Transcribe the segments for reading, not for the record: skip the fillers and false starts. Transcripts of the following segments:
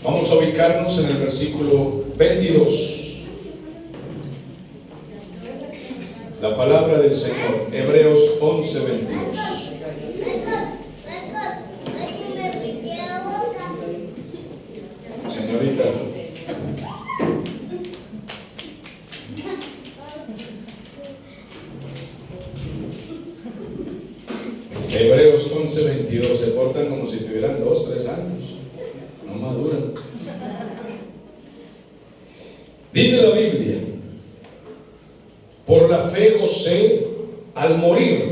Vamos a ubicarnos en el versículo 22. La palabra del Señor, Hebreos 11:22. Señorita. Hebreos 11:22. Se portan como si tuvieran 2, 3 años. No maduran. Dice la Biblia: por la fe José, al morir,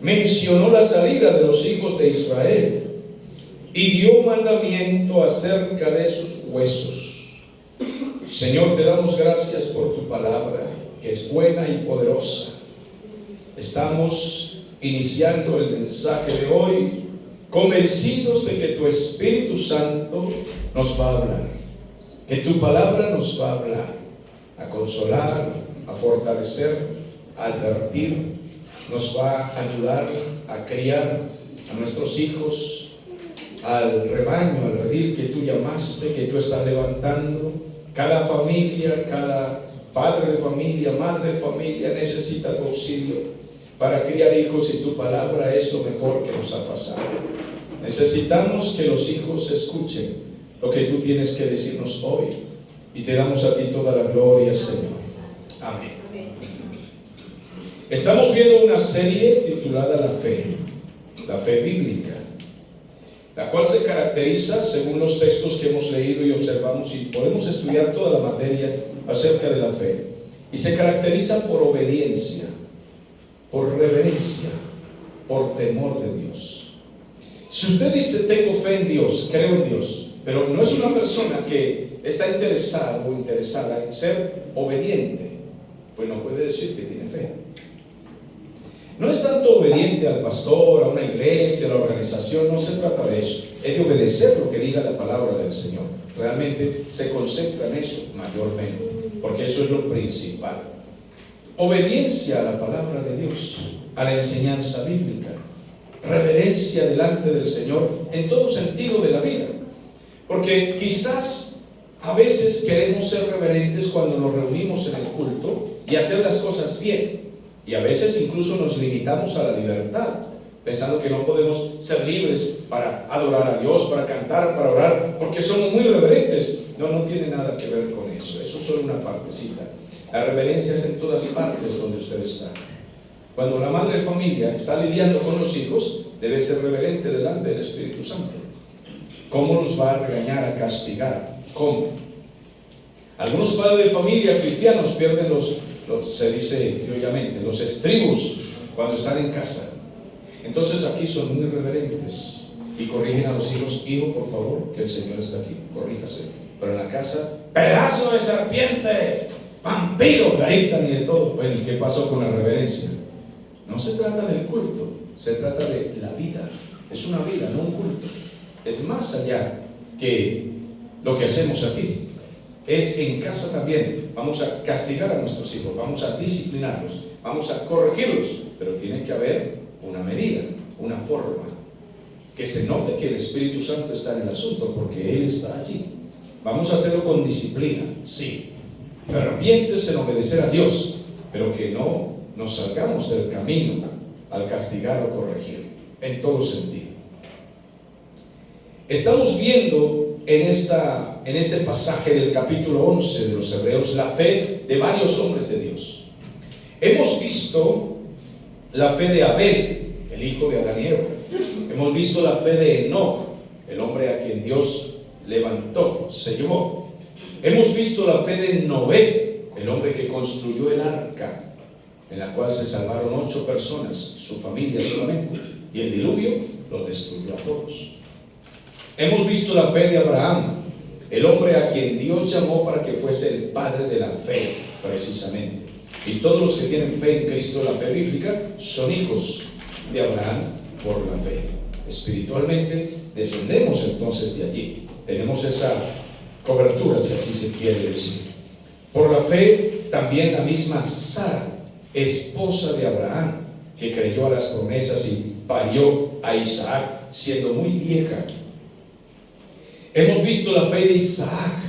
mencionó la salida de los hijos de Israel y dio mandamiento acerca de sus huesos. Señor, te damos gracias por tu palabra, que es buena y poderosa. Estamos iniciando el mensaje de hoy convencidos de que tu Espíritu Santo nos va a hablar, que tu palabra nos va a hablar, a consolar, a fortalecer, a advertir, nos va a ayudar a criar a nuestros hijos, al rebaño, al redil que tú llamaste, que tú estás levantando. Cada familia, cada padre de familia, madre de familia necesita tu auxilio para criar hijos, y tu palabra es lo mejor que nos ha pasado. Necesitamos que los hijos escuchen lo que tú tienes que decirnos hoy, y te damos a ti toda la gloria, Señor. Amén. Estamos viendo una serie titulada la fe bíblica, la cual se caracteriza, según los textos que hemos leído y observamos, y podemos estudiar toda la materia acerca de la fe, y se caracteriza por obediencia, por reverencia, por temor de Dios. Si usted dice tengo fe en Dios, creo en Dios, pero no es una persona que está interesada o interesada en ser obediente, pues no puede decir que tiene fe. No es tanto obediente al pastor, a una iglesia, a la organización, no se trata de eso. Es de obedecer lo que diga la palabra del Señor. Realmente se concentra en eso mayormente, porque eso es lo principal. Obediencia a la palabra de Dios, a la enseñanza bíblica, reverencia delante del Señor en todo sentido de la vida. Porque quizás a veces queremos ser reverentes cuando nos reunimos en el culto y hacer las cosas bien, y a veces incluso nos limitamos a la libertad, pensando que no podemos ser libres para adorar a Dios, para cantar, para orar, porque somos muy reverentes. No tiene nada que ver con eso. Eso es solo una partecita. La reverencia es en todas partes donde usted está. Cuando la madre de familia está lidiando con los hijos, debe ser reverente delante del Espíritu Santo. ¿Cómo nos va a regañar, a castigar? ¿Cómo? Algunos padres de familia cristianos pierden se dice criollamente, los estribos cuando están en casa. Entonces aquí son muy reverentes y corrigen a los hijos: hijo, por favor, que el Señor está aquí, corríjase. Pero en la casa, pedazo de serpiente, vampiro, gritan y de todo. Bueno, ¿qué pasó con la reverencia? No se trata del culto, se trata de la vida. Es una vida, no un culto. Es más allá que lo que hacemos aquí. Es en casa también. Vamos a castigar a nuestros hijos, vamos a disciplinarlos, vamos a corregirlos, pero tiene que haber una medida, una forma, que se note que el Espíritu Santo está en el asunto, porque Él está allí. Vamos a hacerlo con disciplina, sí, fervientes en obedecer a Dios, pero que no nos salgamos del camino al castigar o corregir, en todo sentido. Estamos viendo en este pasaje del capítulo 11 de los Hebreos la fe de varios hombres de Dios. Hemos visto la fe de Abel, el hijo de Adán y Eva. Hemos visto la fe de Enoc, el hombre a quien Dios levantó, se llevó. Hemos visto la fe de Noé, el hombre que construyó el arca, en la cual se salvaron 8 personas, su familia solamente, y el diluvio los destruyó a todos. Hemos visto la fe de Abraham, el hombre a quien Dios llamó para que fuese el padre de la fe, precisamente. Y todos los que tienen fe en Cristo, la fe bíblica, son hijos de Abraham por la fe. Espiritualmente descendemos entonces de allí. Tenemos esa cobertura, si así se quiere decir. Por la fe también la misma Sara, esposa de Abraham, que creyó a las promesas y parió a Isaac siendo muy vieja. Hemos visto la fe de Isaac,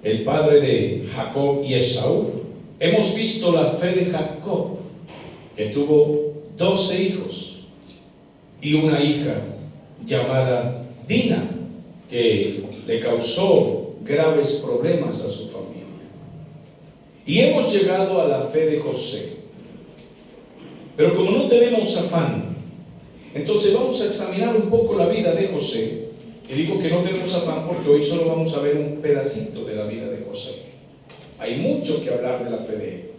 el padre de Jacob y Esaú. Hemos visto la fe de Jacob, que tuvo 12 hijos y una hija llamada Dina, que le causó graves problemas a su familia. Y hemos llegado a la fe de José. Pero como no tenemos afán, entonces vamos a examinar un poco la vida de José. Y digo que no tenemos afán porque hoy solo vamos a ver un pedacito de la vida de José. Hay mucho que hablar de la fe de él.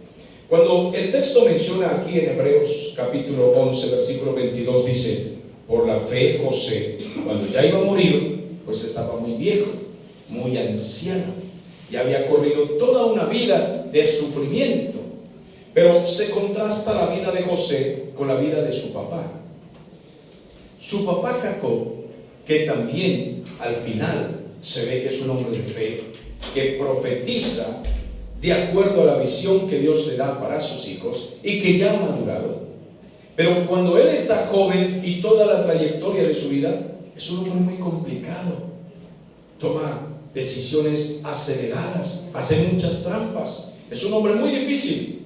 Cuando el texto menciona aquí en Hebreos capítulo 11 versículo 22, dice: por la fe José, cuando ya iba a morir, pues estaba muy viejo, muy anciano, ya había corrido toda una vida de sufrimiento. Pero se contrasta la vida de José con la vida de su papá. Su papá Jacob, que también al final se ve que es un hombre de fe, que profetiza de acuerdo a la visión que Dios le da para sus hijos y que ya ha madurado. Pero cuando él está joven y toda la trayectoria de su vida, es un hombre muy complicado. Toma decisiones aceleradas, hace muchas trampas. Es un hombre muy difícil.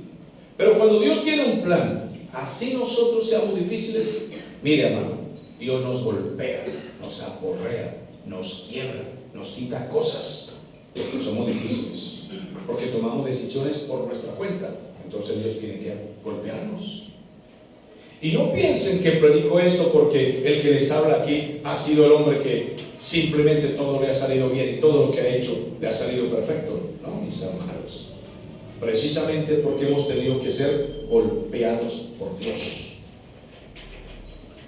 Pero cuando Dios tiene un plan, así nosotros seamos difíciles, mire, hermano, Dios nos golpea, nos aporrea, nos quiebra, nos quita cosas, porque somos difíciles, porque tomamos decisiones por nuestra cuenta. Entonces Dios tiene que golpearnos. Y no piensen que predico esto porque el que les habla aquí ha sido el hombre que simplemente todo le ha salido bien y todo lo que ha hecho le ha salido perfecto. No, mis amados. Precisamente porque hemos tenido que ser golpeados por Dios,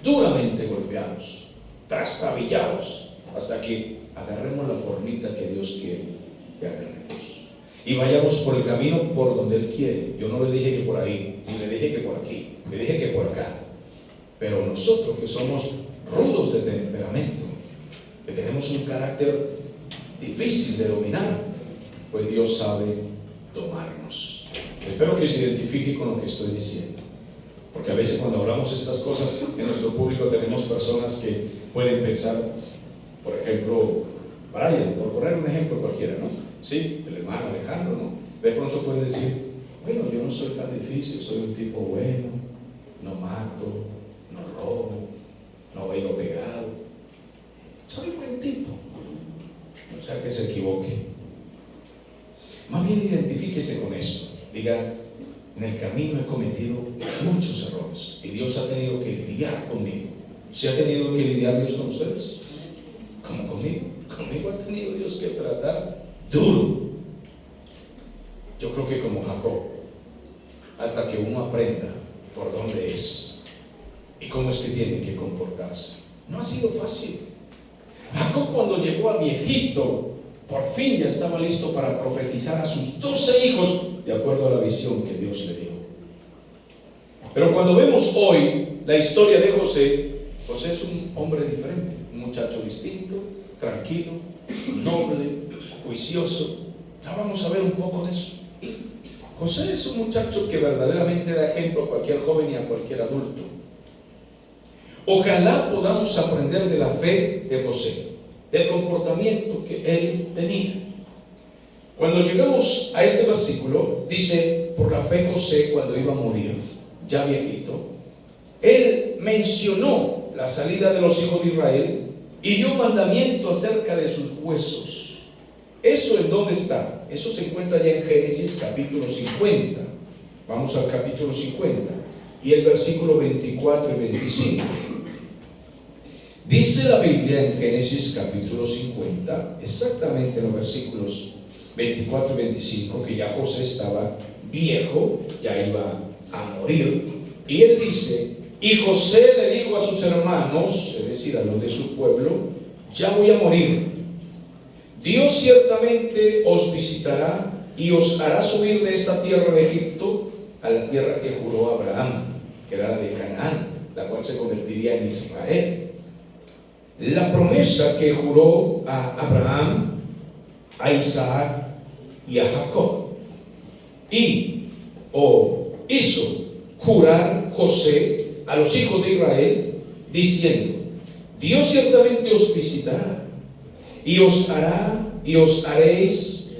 duramente golpeados, trastabillados, hasta que agarremos la formita que Dios quiere que agarremos y vayamos por el camino por donde Él quiere. Yo no le dije que por ahí, ni le dije que por aquí, le dije que por acá. Pero nosotros que somos rudos de temperamento, que tenemos un carácter difícil de dominar, pues Dios sabe tomarnos. Espero que se identifique con lo que estoy diciendo, porque a veces cuando hablamos estas cosas en nuestro público tenemos personas que pueden pensar, por ejemplo, Brian, por poner un ejemplo cualquiera, ¿no? Sí, el hermano Alejandro, ¿no? De pronto puede decir: bueno, yo no soy tan difícil, soy un tipo bueno, no mato, no robo, no bailo pegado, soy un buen tipo. O sea, que se equivoque. Más bien identifíquese con eso. Diga: en el camino he cometido muchos errores y Dios ha tenido que lidiar conmigo. ¿Se ha tenido que lidiar Dios con ustedes? ¿Cómo conmigo? Conmigo ha tenido Dios que tratar duro. Yo creo que como Jacob, hasta que uno aprenda por dónde es y cómo es que tiene que comportarse. No ha sido fácil. Jacob, cuando llegó a viejito, por fin ya estaba listo para profetizar a sus 12 hijos de acuerdo a la visión que Dios le dio. Pero cuando vemos hoy la historia de José, José es un hombre diferente, un muchacho distinto, tranquilo, noble, juicioso. Ya vamos a ver un poco de eso. José es un muchacho que verdaderamente da ejemplo a cualquier joven y a cualquier adulto. Ojalá podamos aprender de la fe de José, del comportamiento que él tenía. Cuando llegamos a este versículo, dice: por la fe José, cuando iba a morir, ya viejito, él mencionó la salida de los hijos de Israel y dio mandamiento acerca de sus huesos. ¿Eso en dónde está? Eso se encuentra ya en Génesis capítulo 50. Vamos al capítulo 50 y el versículo 24 y 25. Dice la Biblia en Génesis capítulo 50, exactamente en los versículos 24 y 25, que ya José estaba viejo, ya iba a morir. Y él dice: y José le dijo a sus hermanos, es decir, a los de su pueblo: ya voy a morir. Dios ciertamente os visitará y os hará subir de esta tierra de Egipto a la tierra que juró a Abraham, que era la de Canaán, la cual se convertiría en Israel. La promesa que juró a Abraham, a Isaac y a Jacob. Y hizo jurar José a los hijos de Israel, diciendo: Dios ciertamente os visitará y os haréis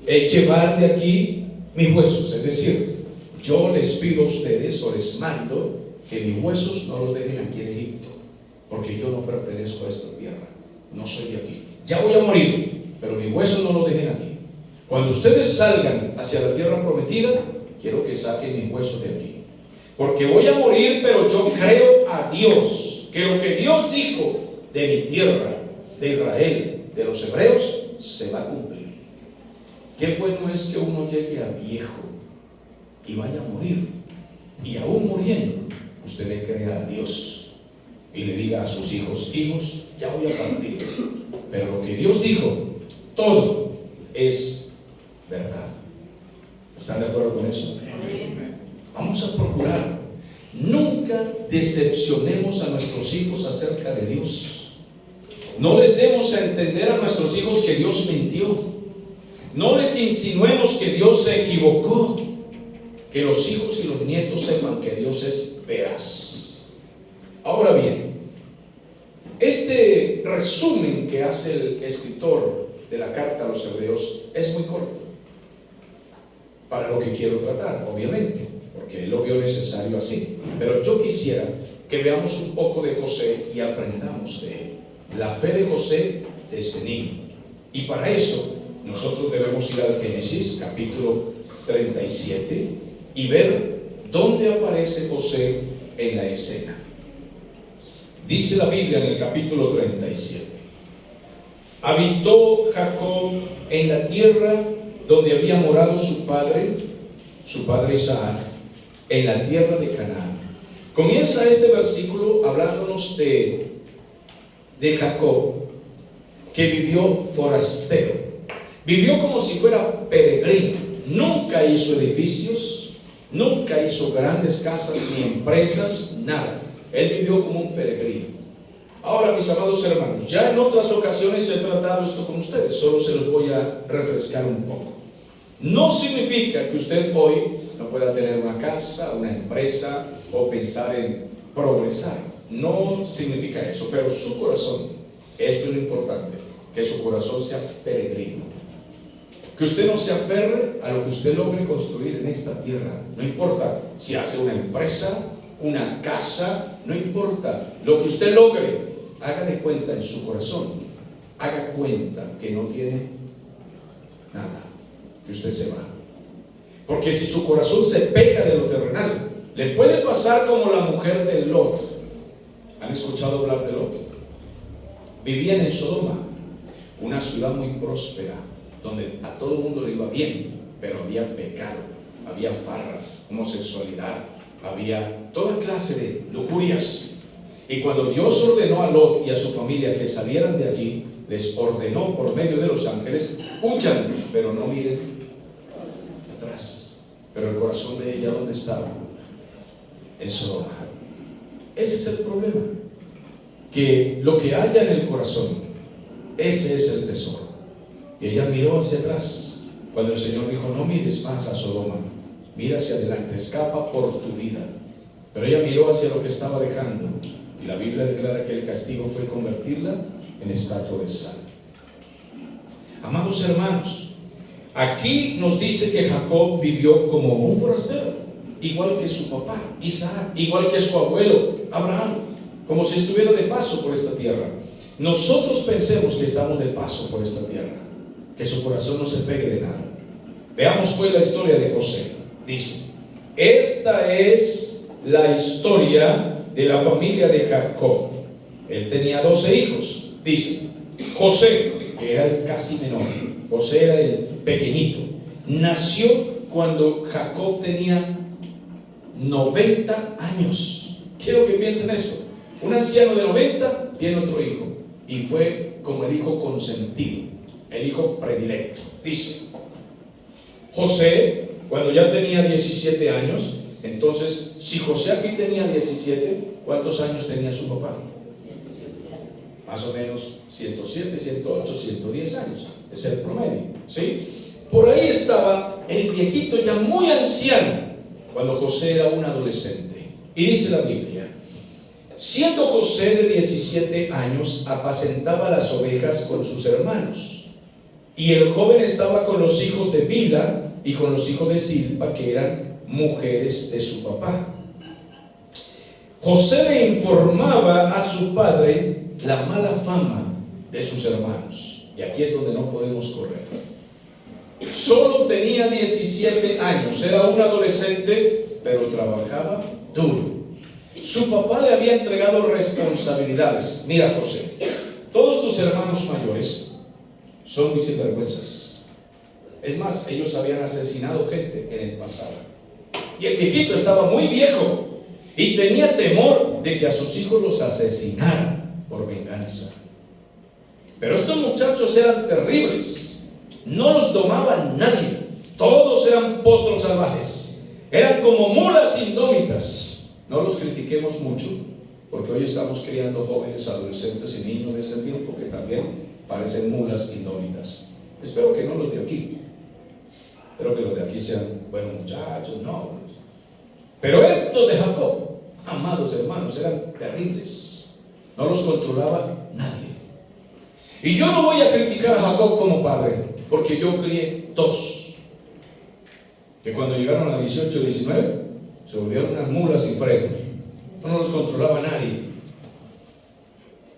llevar de aquí mis huesos. Es decir, yo les pido a ustedes, o les mando, que mis huesos no los dejen aquí en Egipto, porque yo no pertenezco a esta tierra, no soy de aquí. Ya voy a morir, pero mis huesos no los dejen aquí. Cuando ustedes salgan hacia la tierra prometida, quiero que saquen mis huesos de aquí, porque voy a morir, pero yo creo a Dios, que lo que Dios dijo de mi tierra, de Israel, de los hebreos, se va a cumplir. Qué bueno es que uno llegue a viejo y vaya a morir, y aún muriendo usted le crea a Dios y le diga a sus hijos: hijos, ya voy a partir, pero lo que Dios dijo, todo es verdad. ¿Están de acuerdo con eso? Vamos a procurar nunca decepcionemos a nuestros hijos acerca de Dios. No les demos a entender a nuestros hijos que Dios mintió. No les insinuemos que Dios se equivocó. Que los hijos y los nietos sepan que Dios es veraz. Ahora bien, este resumen que hace el escritor de la carta a los hebreos es muy corto para lo que quiero tratar, obviamente, porque él lo vio necesario así. Pero yo quisiera que veamos un poco de José y aprendamos de él, la fe de José desde niño. Y para eso nosotros debemos ir al Génesis capítulo 37 y ver dónde aparece José en la escena. Dice la Biblia en el capítulo 37: habitó Jacob en la tierra donde había morado su padre Isaac, en la tierra de Canaán. Comienza este versículo hablándonos de Jacob, que vivió forastero, vivió como si fuera peregrino, nunca hizo edificios, nunca hizo grandes casas ni empresas, nada. Él vivió como un peregrino. Ahora, mis amados hermanos, ya en otras ocasiones he tratado esto con ustedes, solo se los voy a refrescar un poco. No significa que usted hoy no pueda tener una casa, una empresa o pensar en progresar. No significa eso, pero su corazón, eso es lo importante, que su corazón sea peregrino. Que usted no se aferre a lo que usted logre construir en esta tierra. No importa si hace una empresa, una casa, no importa lo que usted logre, haga de cuenta en su corazón, haga cuenta que no tiene nada, que usted se va. Porque si su corazón se pega de lo terrenal, le puede pasar como la mujer de Lot. ¿Han escuchado hablar de Lot? Vivían en Sodoma, una ciudad muy próspera, donde a todo el mundo le iba bien, pero había pecado, había farra, homosexualidad, había toda clase de lujurias. Y cuando Dios ordenó a Lot y a su familia que salieran de allí, les ordenó por medio de los ángeles: huyan, pero no miren atrás. Pero el corazón de ella, ¿dónde estaba? En Sodoma. Ese es el problema, que lo que haya en el corazón, ese es el tesoro. Y ella miró hacia atrás cuando el Señor dijo: no mires más a Sodoma, mira hacia adelante, escapa por tu vida. Pero ella miró hacia lo que estaba dejando, y la Biblia declara que el castigo fue convertirla en estatua de sal. Amados hermanos, aquí nos dice que Jacob vivió como un forastero, igual que su papá Isaac, igual que su abuelo Abraham, como si estuviera de paso por esta tierra. Nosotros pensemos que estamos de paso por esta tierra, que su corazón no se pegue de nada. Veamos pues la historia de José. Dice: esta es la historia de la familia de Jacob. Él tenía 12 hijos. Dice: José, que era el casi menor, José era el pequeñito, nació cuando Jacob tenía 90 años. Quiero que piensen esto. Un anciano de 90 tiene otro hijo, y fue como el hijo consentido, el hijo predilecto. Dice: José, cuando ya tenía 17 años, entonces, si José aquí tenía 17, ¿cuántos años tenía su papá? Más o menos 107, 108, 110 años. Es el promedio, ¿sí? Por ahí estaba el viejito ya muy anciano cuando José era un adolescente. Y dice la Biblia: Siendo José de 17 años, apacentaba las ovejas con sus hermanos. Y el joven estaba con los hijos de Bilha y con los hijos de Silpa, que eran mujeres de su papá. José le informaba a su padre la mala fama de sus hermanos. Y aquí es donde no podemos correr. Solo tenía 17 años, era un adolescente, pero trabajaba duro. Su papá le había entregado responsabilidades. Mira, José, todos tus hermanos mayores son mis sinvergüenzas. Es más, ellos habían asesinado gente en el pasado. Y el viejito estaba muy viejo y tenía temor de que a sus hijos los asesinaran por venganza. Pero estos muchachos eran terribles. No los domaba nadie. Todos eran potros salvajes. Eran como mulas indómitas. No los critiquemos mucho, porque hoy estamos criando jóvenes, adolescentes y niños de este tiempo que también parecen mulas indómitas. Espero que no los de aquí. Espero que los de aquí sean buenos muchachos, no. Pero estos de Jacob, amados hermanos, eran terribles. No los controlaba nadie. Y yo no voy a criticar a Jacob como padre, porque yo crié dos, que cuando llegaron a 18, 19, se volvieron unas mulas sin freno. No los controlaba nadie.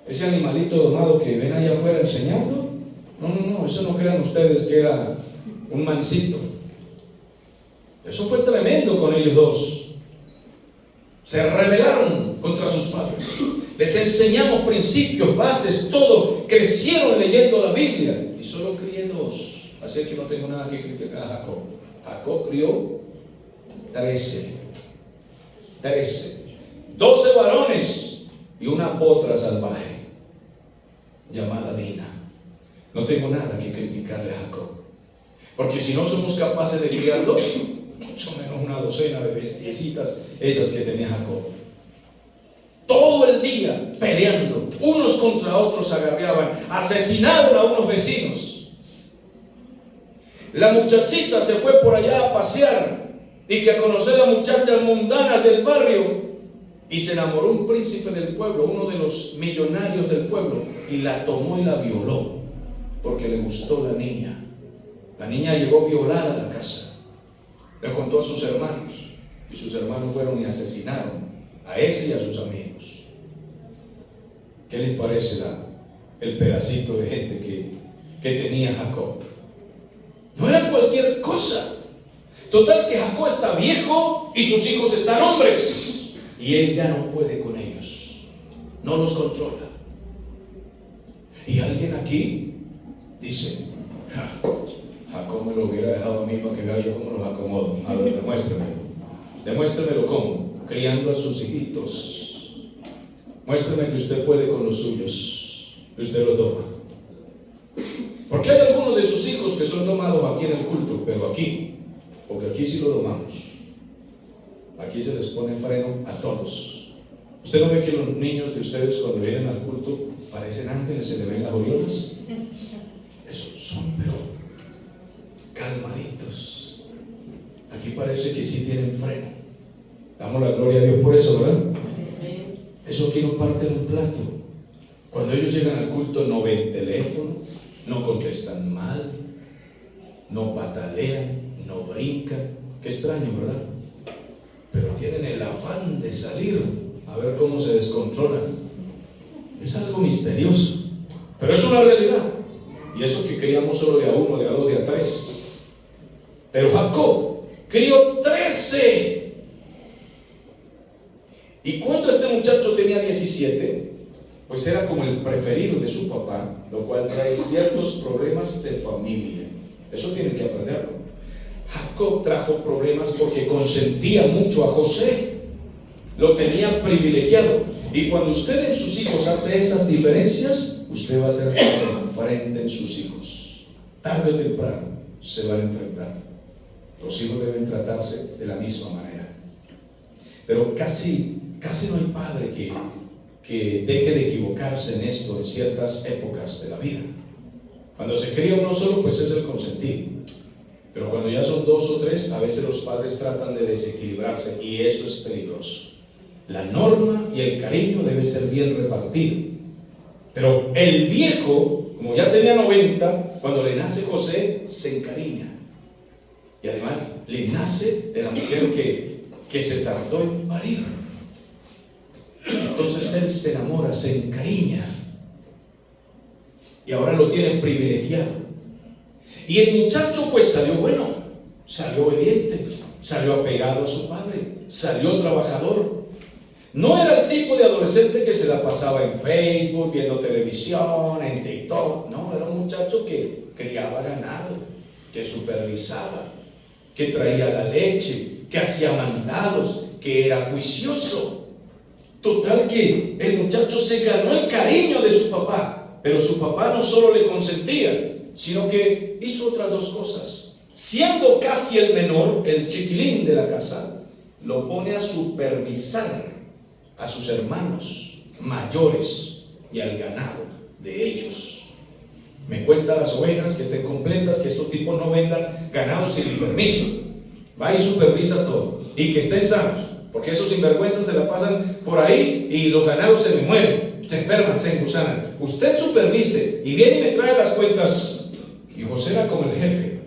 Ese animalito domado que ven allá afuera enseñando, no, eso no crean ustedes que era un mansito. Eso fue tremendo con ellos dos. Se rebelaron contra sus padres. Les enseñamos principios, bases, todo. Crecieron leyendo la Biblia. Y solo crié dos. Así que no tengo nada que criticar a Jacob. Jacob crió 13. 12 varones y una potra salvaje llamada Dina. No tengo nada que criticarle a Jacob, porque si no somos capaces de criar dos, mucho menos una docena de bestiecitas esas que tenía Jacob. Todo el día peleando, unos contra otros se agarreaban, asesinaron a unos vecinos. La muchachita se fue por allá a pasear y que a conocer a muchachas mundanas del barrio, y se enamoró un príncipe del pueblo, uno de los millonarios del pueblo, y la tomó y la violó porque le gustó la niña. La niña llegó violada a la casa, le contó a sus hermanos, y sus hermanos fueron y asesinaron a ese y a sus amigos. ¿Qué les parece el pedacito de gente que tenía Jacob? No era cualquier cosa. Total que Jacob está viejo y sus hijos están hombres, y él ya no puede con ellos, no los controla. Y alguien aquí dice: Jacob me lo hubiera dejado a mí para que vea yo cómo los acomodo. A ver, demuéstremelo cómo, criando a sus hijitos. Muéstrame que usted puede con los suyos, que usted los doma. Porque hay algunos de sus hijos que son domados aquí en el culto, pero aquí, porque aquí sí lo domamos. Aquí se les pone freno a todos. ¿Usted no ve que los niños de ustedes cuando vienen al culto parecen ángeles, se le ven las oriolas? Esos son, pero calmaditos. Aquí parece que sí tienen freno. Damos la gloria a Dios por eso, ¿verdad? Eso aquí no parte en un plato. Cuando ellos llegan al culto no ven teléfono, no contestan mal, no patalean, no brincan. Qué extraño, ¿verdad? Pero tienen el afán de salir a ver cómo se descontrolan. Es algo misterioso, pero es una realidad. Y eso que criamos solo de a uno, de a dos, de a tres. Pero Jacob crió 13. Y cuando este muchacho tenía 17, pues era como el preferido de su papá, lo cual trae ciertos problemas de familia. Eso tienen que aprenderlo. Jacob trajo problemas porque consentía mucho a José, lo tenía privilegiado. Y cuando usted en sus hijos hace esas diferencias, usted va a hacer que se enfrenten sus hijos. Tarde o temprano se van a enfrentar. Los hijos deben tratarse de la misma manera. Pero casi no hay padre que deje de equivocarse en esto en ciertas épocas de la vida. Cuando se cría uno solo, pues es el consentido. Pero cuando ya son 2 o 3, a veces los padres tratan de desequilibrarse, y eso es peligroso. La norma y el cariño debe ser bien repartido. Pero el viejo, como ya tenía 90, cuando le nace José, se encariña. Y además le nace de la mujer que se tardó en parir. Entonces él se enamora, se encariña. Y ahora lo tiene privilegiado. Y el muchacho pues salió bueno, salió obediente, salió apegado a su padre, salió trabajador. No era el tipo de adolescente que se la pasaba en Facebook, viendo televisión, en TikTok. No, era un muchacho que criaba ganado, que supervisaba, que traía la leche, que hacía mandados, que era juicioso. Total que el muchacho se ganó el cariño de su papá, pero su papá no solo le consentía, sino que hizo otras dos cosas. Siendo casi el menor, el chiquilín de la casa, lo pone a supervisar a sus hermanos mayores y al ganado de ellos. Me cuenta las ovejas que estén completas, que estos tipos no vendan ganado sin mi permiso. Va y supervisa todo, y que estén sanos, porque esos sinvergüenzas se la pasan por ahí y los ganados se me mueren, se enferman, se engusanan. Usted supervise y viene y me trae las cuentas. Y José era como el jefe,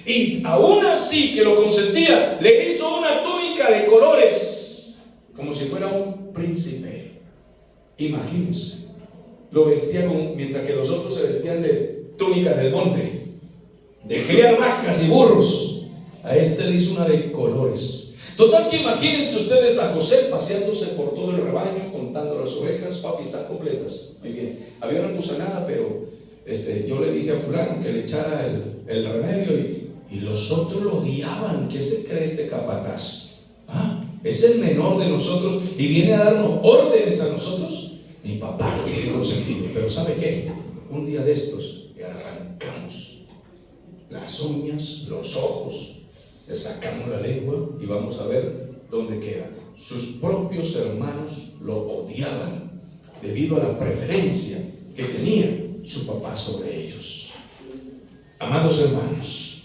y aún así que lo consentía, le hizo una túnica de colores, como si fuera un príncipe. Imagínense, lo vestía mientras que los otros se vestían de túnicas del monte, de criar vacas y burros. A este le hizo una de colores. Total que imagínense ustedes a José paseándose por todo el rebaño, contando las ovejas. Papi, están completas. Muy bien. Había una gusanada, pero yo le dije a fulano que le echara el remedio, y los otros lo odiaban. ¿Qué se cree este capataz? Es el menor de nosotros y viene a darnos órdenes a nosotros. Mi papá lo tiene consentido, pero ¿sabe qué? Un día de estos le arrancamos las uñas, los ojos, le sacamos la lengua y vamos a ver dónde queda. Sus propios hermanos lo odiaban debido a la preferencia que tenía su papá sobre ellos. Amados hermanos,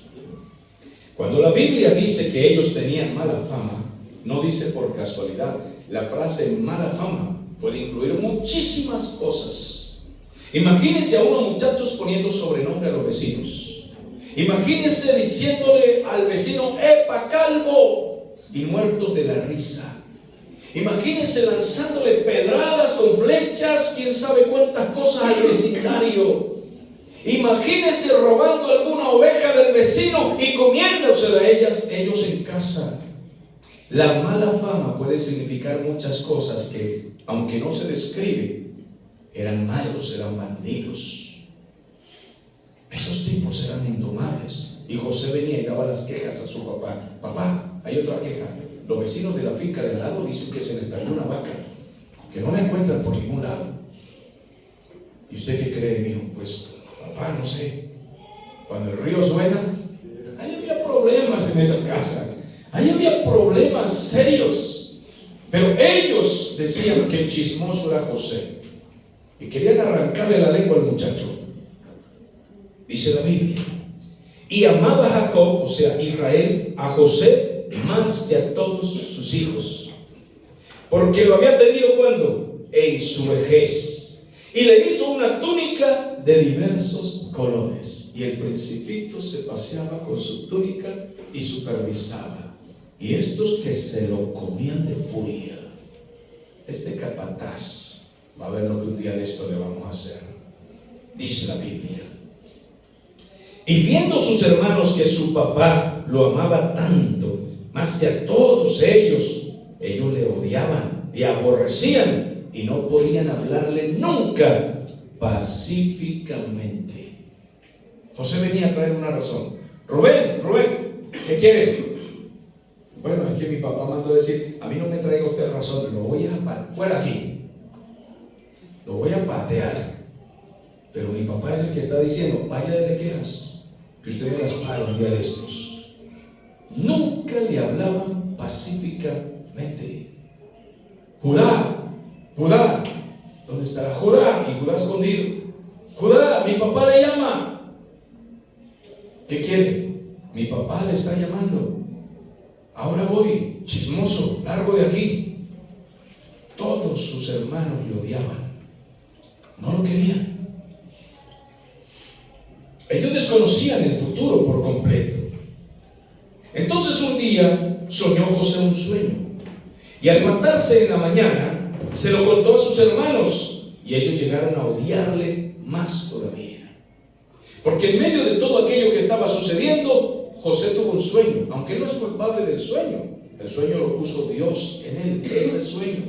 cuando la Biblia dice que ellos tenían mala fama, no dice por casualidad. La frase mala fama puede incluir muchísimas cosas. Imagínense a unos muchachos poniendo sobrenombre a los vecinos. Imagínense diciéndole al vecino: ¡epa, calvo! Y muertos de la risa. Imagínense lanzándole pedradas con flechas, quién sabe cuántas cosas al vecindario. Imagínense robando alguna oveja del vecino y comiéndosela a ellos en casa. La mala fama puede significar muchas cosas que, aunque no se describe, eran malos, eran bandidos. Esos tipos eran indomables. Y José venía y daba las quejas a su papá. Papá, hay otra queja. Los vecinos de la finca de al lado dicen que se les perdió una vaca, que no la encuentran por ningún lado. ¿Y usted qué cree, mijo? Pues, papá, no sé. Cuando el río suena, ahí había problemas en esa casa. Ahí había problemas serios. Pero ellos decían que el chismoso era José y querían arrancarle la lengua al muchacho. Dice la Biblia: y amaba a Jacob, o sea Israel, a José más que a todos sus hijos, porque lo había tenido cuando en su vejez, y le hizo una túnica de diversos colores. Y el principito se paseaba con su túnica y supervisaba. Y estos que se lo comían de furia. Este capataz va a ver lo que un día de esto le vamos a hacer. Dice la Biblia: y viendo sus hermanos que su papá lo amaba tanto, más que a todos ellos le odiaban, le aborrecían y no podían hablarle nunca pacíficamente. José venía a traer una razón. Rubén, ¿qué quiere? Bueno, es que mi papá mandó decir: a mí no me traiga usted razón, lo voy a fuera aquí, lo voy a patear. Pero mi papá es el que está diciendo: vaya, dele quejas, que usted me las paga un día de estos. Nunca le hablaban pacíficamente. Judá, ¿dónde estará Judá? Y Judá escondido. Judá, mi papá le llama. ¿Qué quiere? Mi papá le está llamando. Ahora voy, chismoso, largo de aquí. todos sus hermanos le odiaban. No lo querían. Ellos desconocían el futuro por completo. Entonces un día soñó José un sueño, y al levantarse en la mañana se lo contó a sus hermanos, y ellos llegaron a odiarle más todavía, porque en medio de todo aquello que estaba sucediendo, José tuvo un sueño, aunque él no es culpable del sueño. El sueño lo puso Dios en él, ese sueño.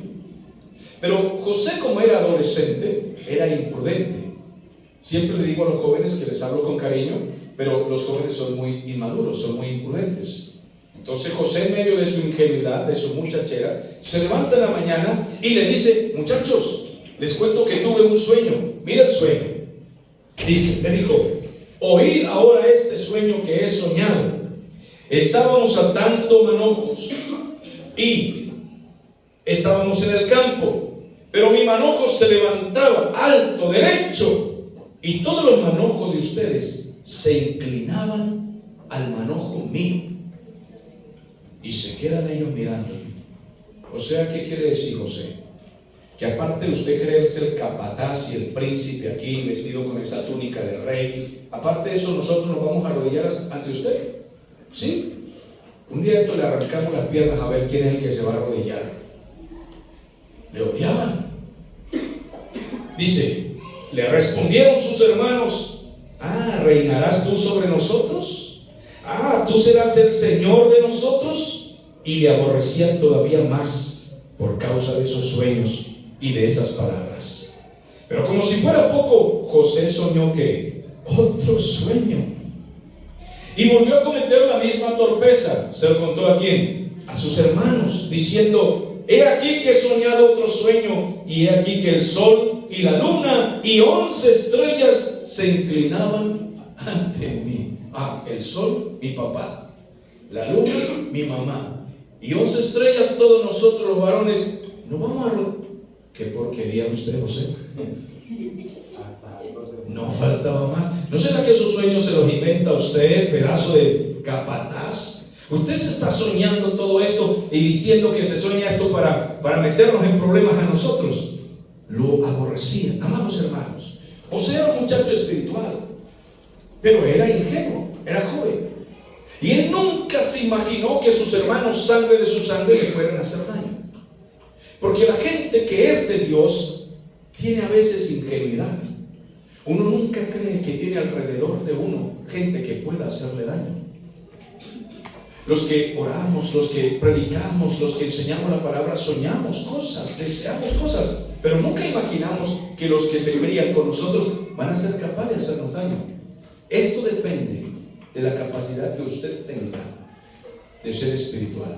Pero José, como era adolescente, era imprudente. Siempre le digo a los jóvenes que les hablo con cariño, pero los jóvenes son muy inmaduros, son muy imprudentes. Entonces José, en medio de su ingenuidad, de su muchachera, se levanta en la mañana y le dice: muchachos, les cuento que tuve un sueño. Mira el sueño. Le dijo: oíd ahora este sueño que he soñado. Estábamos atando manojos y estábamos en el campo, pero mi manojo se levantaba alto, derecho, y todos los manojos de ustedes se inclinaban al manojo mío. Y se quedan ellos mirando. O sea, ¿qué quiere decir José? Que aparte de usted creerse el capataz y el príncipe aquí, vestido con esa túnica de rey, aparte de eso, nosotros nos vamos a arrodillar ante usted. ¿Sí? Un día esto le arrancamos las piernas a ver quién es el que se va a arrodillar. Le odiaban. Dice: le respondieron sus hermanos: ¿reinarás tú sobre nosotros? ¿Tú serás el Señor de nosotros? Y le aborrecían todavía más por causa de esos sueños y de esas palabras. Pero como si fuera poco, José soñó que otro sueño, y volvió a cometer la misma torpeza. ¿Se lo contó a quién? A sus hermanos, diciendo: he aquí que he soñado otro sueño, y he aquí que el sol y la luna y 11 estrellas se inclinaban ante mí. El sol, mi papá; la luna, mi mamá; y 11 estrellas, todos nosotros los varones. No vamos a... ¿Qué porquería usted, José? No faltaba más. ¿No será que esos sueños se los inventa usted, pedazo de capataz? Usted se está soñando todo esto y diciendo que se sueña esto para meternos en problemas a nosotros. Lo aborrecían. Amados hermanos, José era un muchacho espiritual, pero era ingenuo, era joven, y él nunca se imaginó que sus hermanos, sangre de su sangre, le fueran a hacer daño. Porque la gente que es de Dios tiene a veces ingenuidad. Uno nunca cree que tiene alrededor de uno gente que pueda hacerle daño. Los que oramos, los que predicamos, los que enseñamos la palabra, soñamos cosas, deseamos cosas, pero nunca imaginamos que los que se crían con nosotros van a ser capaces de hacernos daño. Esto depende de la capacidad que usted tenga de ser espiritual.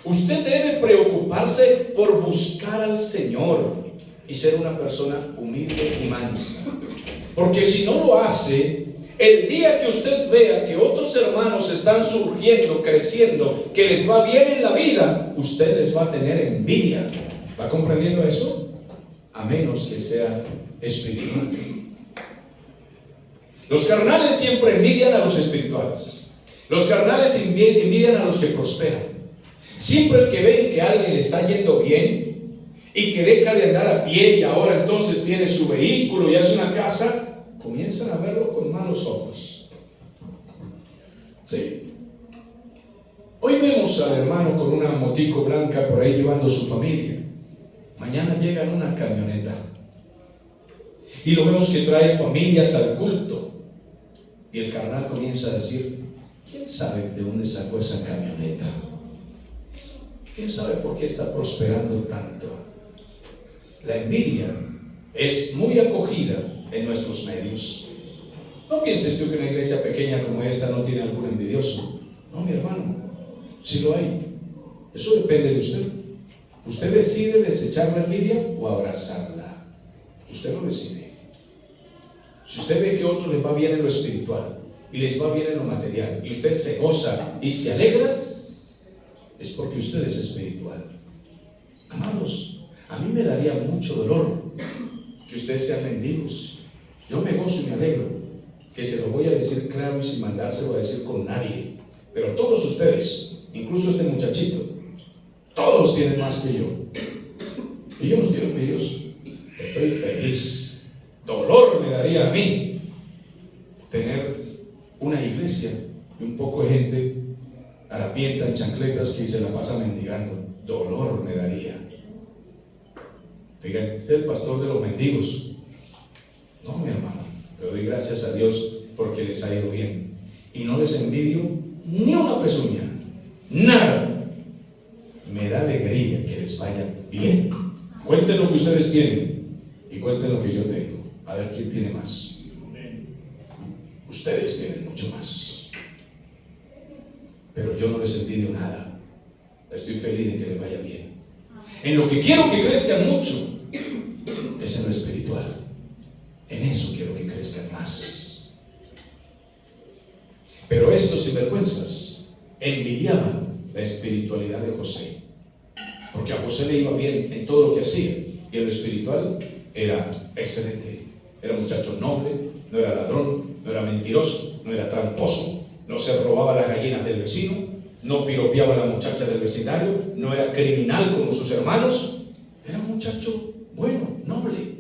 Usted debe preocuparse por buscar al Señor y ser una persona humilde y mansa. Porque si no lo hace, el día que usted vea que otros hermanos están surgiendo, creciendo, que les va bien en la vida, usted les va a tener envidia. ¿Va comprendiendo eso? A menos que sea espiritual. Los carnales siempre envidian a los espirituales. Los carnales envidian a los que prosperan. Siempre que ven que a alguien le está yendo bien y que deja de andar a pie y ahora entonces tiene su vehículo y hace una casa, comienzan a verlo con malos ojos. Sí. Hoy vemos al hermano con una motico blanca por ahí llevando a su familia. Mañana llega en una camioneta y lo vemos que trae familias al culto. Y el carnal comienza a decir: ¿quién sabe de dónde sacó esa camioneta? ¿Quién sabe por qué está prosperando tanto? La envidia es muy acogida en nuestros medios. No pienses tú que una iglesia pequeña como esta no tiene algún envidioso. No, mi hermano, sí lo hay. Eso depende de usted. Usted decide desechar la envidia o abrazarla. Usted lo decide. Si usted ve que a otros les va bien en lo espiritual y les va bien en lo material y usted se goza y se alegra, es porque usted es espiritual. Amados, a mí me daría mucho dolor que ustedes sean mendigos. Yo me gozo y me alegro, que se lo voy a decir claro y sin mandárselo a decir con nadie. Pero todos ustedes, incluso este muchachito, todos tienen más que yo. Y yo no estoy envidioso, estoy feliz. Dolor me daría a mí tener una iglesia y un poco de gente harapienta en chancletas que se la pasa mendigando. Dolor me daría. Digan, este es el pastor de los mendigos. No, mi hermano, le doy gracias a Dios porque les ha ido bien. Y no les envidio ni una pezuña, nada. Me da alegría que les vaya bien. Cuenten lo que ustedes tienen y cuenten lo que yo tengo. A ver quién tiene más. Ustedes tienen mucho más. Pero yo no les envidio nada. Estoy feliz de que les vaya bien. En lo que quiero que crezcan mucho es en lo espiritual. En eso quiero que crezcan más. Pero estos sinvergüenzas envidiaban la espiritualidad de José, porque a José le iba bien en todo lo que hacía, y en lo espiritual era excelente. Era muchacho noble, no era ladrón, no era mentiroso, no era tramposo, no se robaba las gallinas del vecino, no piropeaba a la muchacha del vecindario, no era criminal como sus hermanos. Era un muchacho bueno, noble.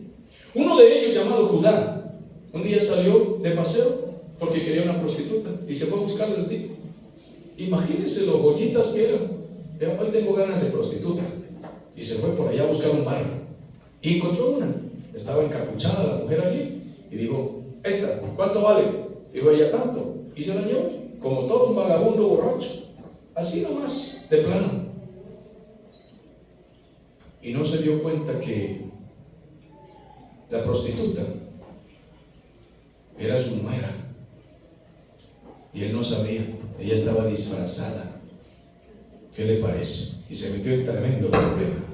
Uno de ellos, llamado Judá, un día salió de paseo porque quería una prostituta y se fue a buscarle al tipo. Imagínense los joyitas que eran. Hoy tengo ganas de prostituta. Y se fue por allá a buscar un bar y encontró una. Estaba encapuchada la mujer allí y dijo, esta, ¿cuánto vale? Dijo ella, tanto. Y se la llevó, como todo un vagabundo borracho, así nomás, de plano. Y no se dio cuenta que la prostituta era su nuera. Y él no sabía, ella estaba disfrazada. ¿Qué le parece? Y se metió en tremendo problema.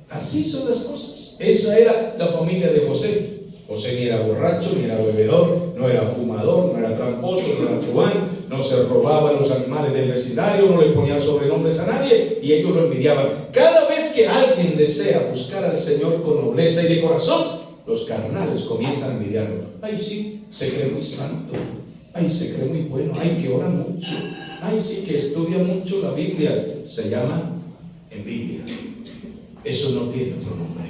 Así son las cosas. Esa era la familia de José. José ni era borracho, ni era bebedor, no era fumador, no era tramposo, no era truán, no se robaba los animales del vecindario, no le ponía sobrenombres a nadie y ellos lo envidiaban. Cada vez que alguien desea buscar al Señor con nobleza y de corazón, los carnales comienzan a envidiarlo. Ay, sí, se cree muy santo. Ay, se cree muy bueno. Ay, que ora mucho. Ay, sí, que estudia mucho la Biblia. Se llama envidia. Eso no tiene otro nombre.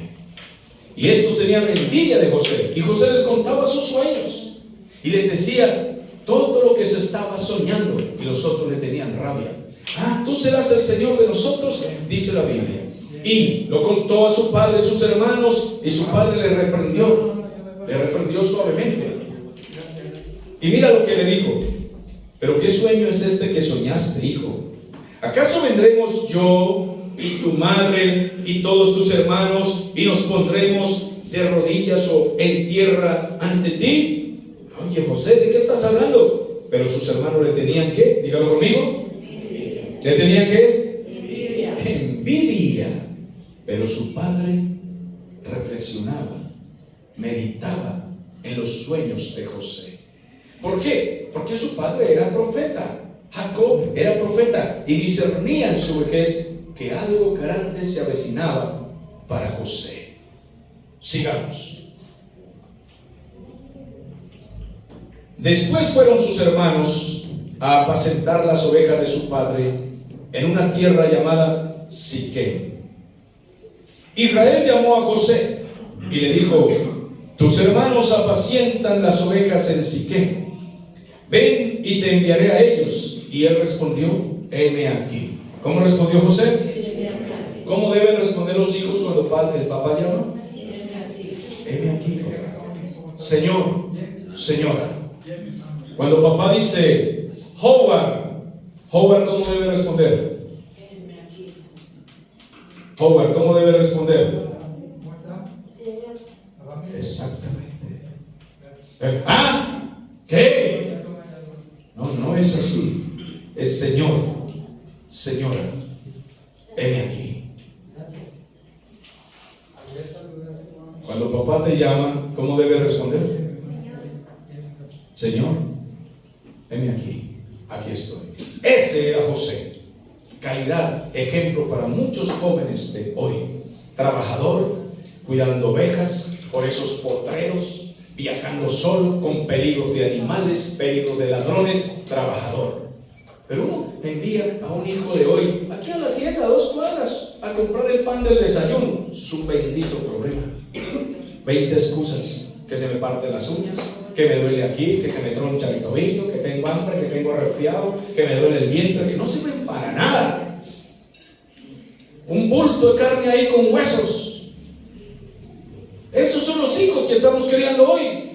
Y estos tenían envidia de José. Y José les contaba sus sueños. Y les decía todo lo que se estaba soñando. Y los otros le tenían rabia. Ah, tú serás el Señor de nosotros, dice la Biblia. Y lo contó a su padre y sus hermanos. Y su padre le reprendió suavemente. Y mira lo que le dijo. Pero ¿qué sueño es este que soñaste, hijo? ¿Acaso vendremos yo y tu madre y todos tus hermanos y nos pondremos de rodillas o en tierra ante ti? Oye, José, ¿de qué estás hablando? Pero sus hermanos le tenían ¿qué? Dígalo conmigo. ¿Le tenían qué? Envidia. Pero su padre reflexionaba, meditaba en los sueños de José. ¿Por qué? Porque su padre era profeta. Jacob era profeta y discernía en su vejez que algo grande se avecinaba para José. Sigamos. Después fueron sus hermanos a apacentar las ovejas de su padre en una tierra llamada Siquem. Israel llamó a José y le dijo: tus hermanos apacientan las ovejas en Siquem. Ven y te enviaré a ellos. Y él respondió: heme aquí. ¿Cómo respondió José? ¿Cómo deben responder los hijos cuando el papá llama? Heme aquí. Señor, señora. Cuando papá dice Howard, ¿cómo debe responder? Howard, ¿cómo debe responder? Exactamente. ¿Qué? No es así. Es Señor, señora, heme aquí. Cuando papá te llama, ¿cómo debe responder? Señor, heme aquí. Aquí estoy. Ese era José. Calidad, ejemplo para muchos jóvenes de hoy. Trabajador, cuidando ovejas por esos potreros, viajando solo, con peligros de animales, peligros de ladrones. Trabajador. Pero uno envía a un hijo de hoy aquí a la tienda a 2 cuadras a comprar el pan del desayuno. Es un bendito problema. 20 excusas: que se me parten las uñas, que me duele aquí, que se me troncha el tobillo, que tengo hambre, que tengo resfriado, que me duele el vientre, que no sirven para nada. Un bulto de carne ahí con huesos. Esos son los hijos que estamos criando hoy.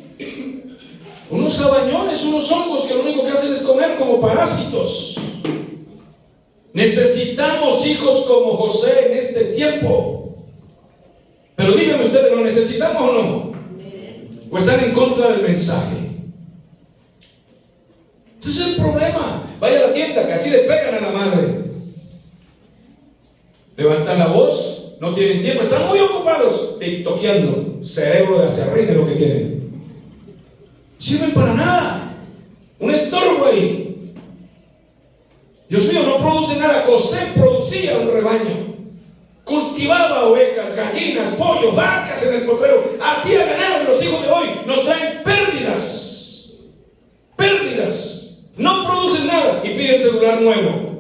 Unos sabañones, unos hongos que lo único que hacen es comer como parásitos. Necesitamos hijos como José en este tiempo. Pero díganme ustedes, ¿lo necesitamos o no? ¿O están en contra del mensaje? Ese es el problema. Vaya a la tienda, que así le pegan a la madre. Levantan la voz, no tienen tiempo, están muy ocupados tiktokeando. Cerebro de acerrín es lo que tienen. No sirven para nada. Un estorbo ahí. Dios mío, no produce nada. José producía un rebaño. Cultivaba ovejas, gallinas, pollos, vacas en el potrero. Hacía ganado. Los hijos de hoy nos traen pérdidas. Pérdidas. No producen nada y piden celular nuevo.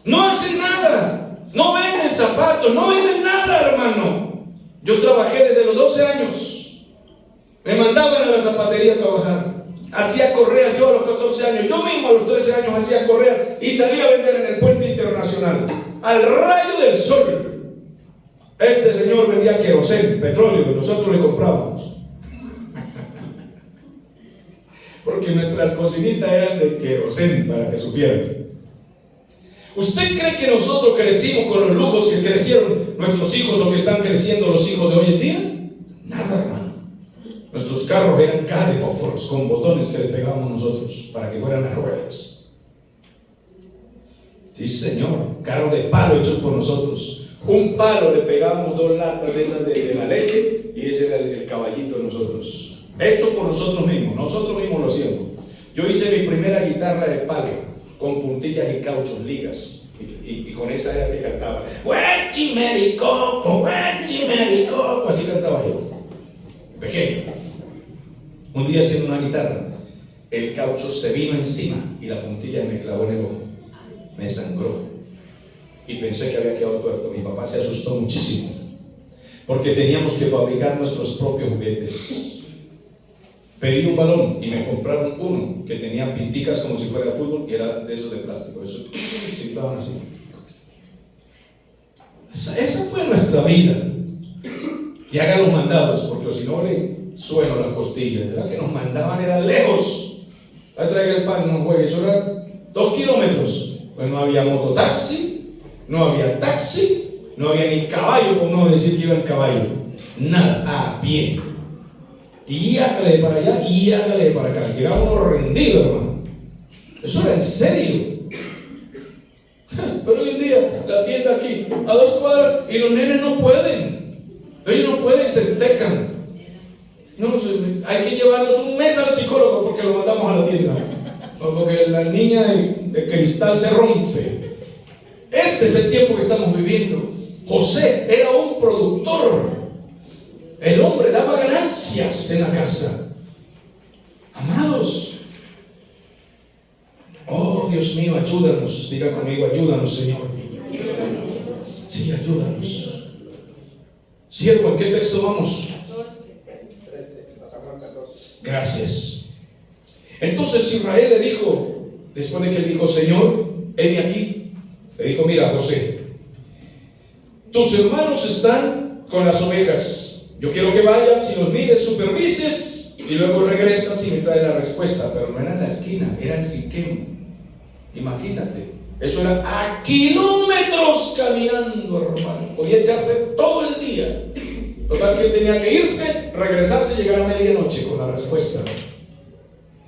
No hacen nada. No venden zapatos. No venden nada, hermano. Yo trabajé desde los 12 años. Me mandaban a la zapatería a trabajar. Hacía correas yo a los 14 años. Yo mismo a los 13 años hacía correas y salía a vender en el puente internacional. Al rayo del sol. Este señor vendía querosén, petróleo, y nosotros le comprábamos. Porque nuestras cocinitas eran de querosén, para que supieran. ¿Usted cree que nosotros crecimos con los lujos que crecieron nuestros hijos o que están creciendo los hijos de hoy en día? Nada, hermano. Nuestros carros eran cajas de fósforos con botones que le pegábamos nosotros para que fueran las ruedas. Sí, señor, carros de palo hechos por nosotros. Un palo le pegábamos 2 latas de esas de la leche y ese era el caballito de nosotros. Hecho por nosotros mismos lo hacíamos. Yo hice mi primera guitarra de palo con puntillas y cauchos, ligas. Y con esa era que cantaba. Huechi mericoco, huechi mericoco. Así cantaba yo, pequeño. Un día haciendo una guitarra, el caucho se vino encima y la puntilla me clavó en el ojo. Me sangró y pensé que había quedado tuerto. Mi papá se asustó muchísimo porque teníamos que fabricar nuestros propios juguetes. Pedí un balón y me compraron uno que tenía pinticas como si fuera fútbol y era de esos de plástico. Eso se inflaban así. Esa fue nuestra vida. Y haga los mandados, porque si no le sueno las costillas. ¿Verdad? Que nos mandaban era lejos. A traer el pan, no juegue. Eso era 2 kilómetros. Pues no había mototaxi, no había taxi, no había ni caballo, por no decir que iba en caballo. Nada, a pie. Y hágale para allá y hágale para acá. Llegaba uno rendido, hermano. Eso era en serio. Pero hoy en día, la tienda aquí, a 2 cuadras, y los nenes no pueden. Ellos no pueden, se entecan. No, hay que llevarlos un mes al psicólogo porque lo mandamos a la tienda. Porque la niña de cristal se rompe. Este es el tiempo que estamos viviendo. José era un productor. El hombre daba ganancias en la casa. Amados. Oh, Dios mío, ayúdanos. Diga conmigo, ayúdanos, Señor. Sí, ayúdanos. Siervo, ¿en qué texto vamos? Gracias. Entonces Israel le dijo, después de que él dijo, Señor, heme aquí, le dijo, mira, José, tus hermanos están con las ovejas. Yo quiero que vayas y los mires, supervises y luego regresas y me traes la respuesta. Pero no era en la esquina, era en Siquem. Imagínate, eso era a kilómetros caminando, hermano. Podía echarse todo el día. Total que él tenía que irse, regresarse y llegar a medianoche con la respuesta.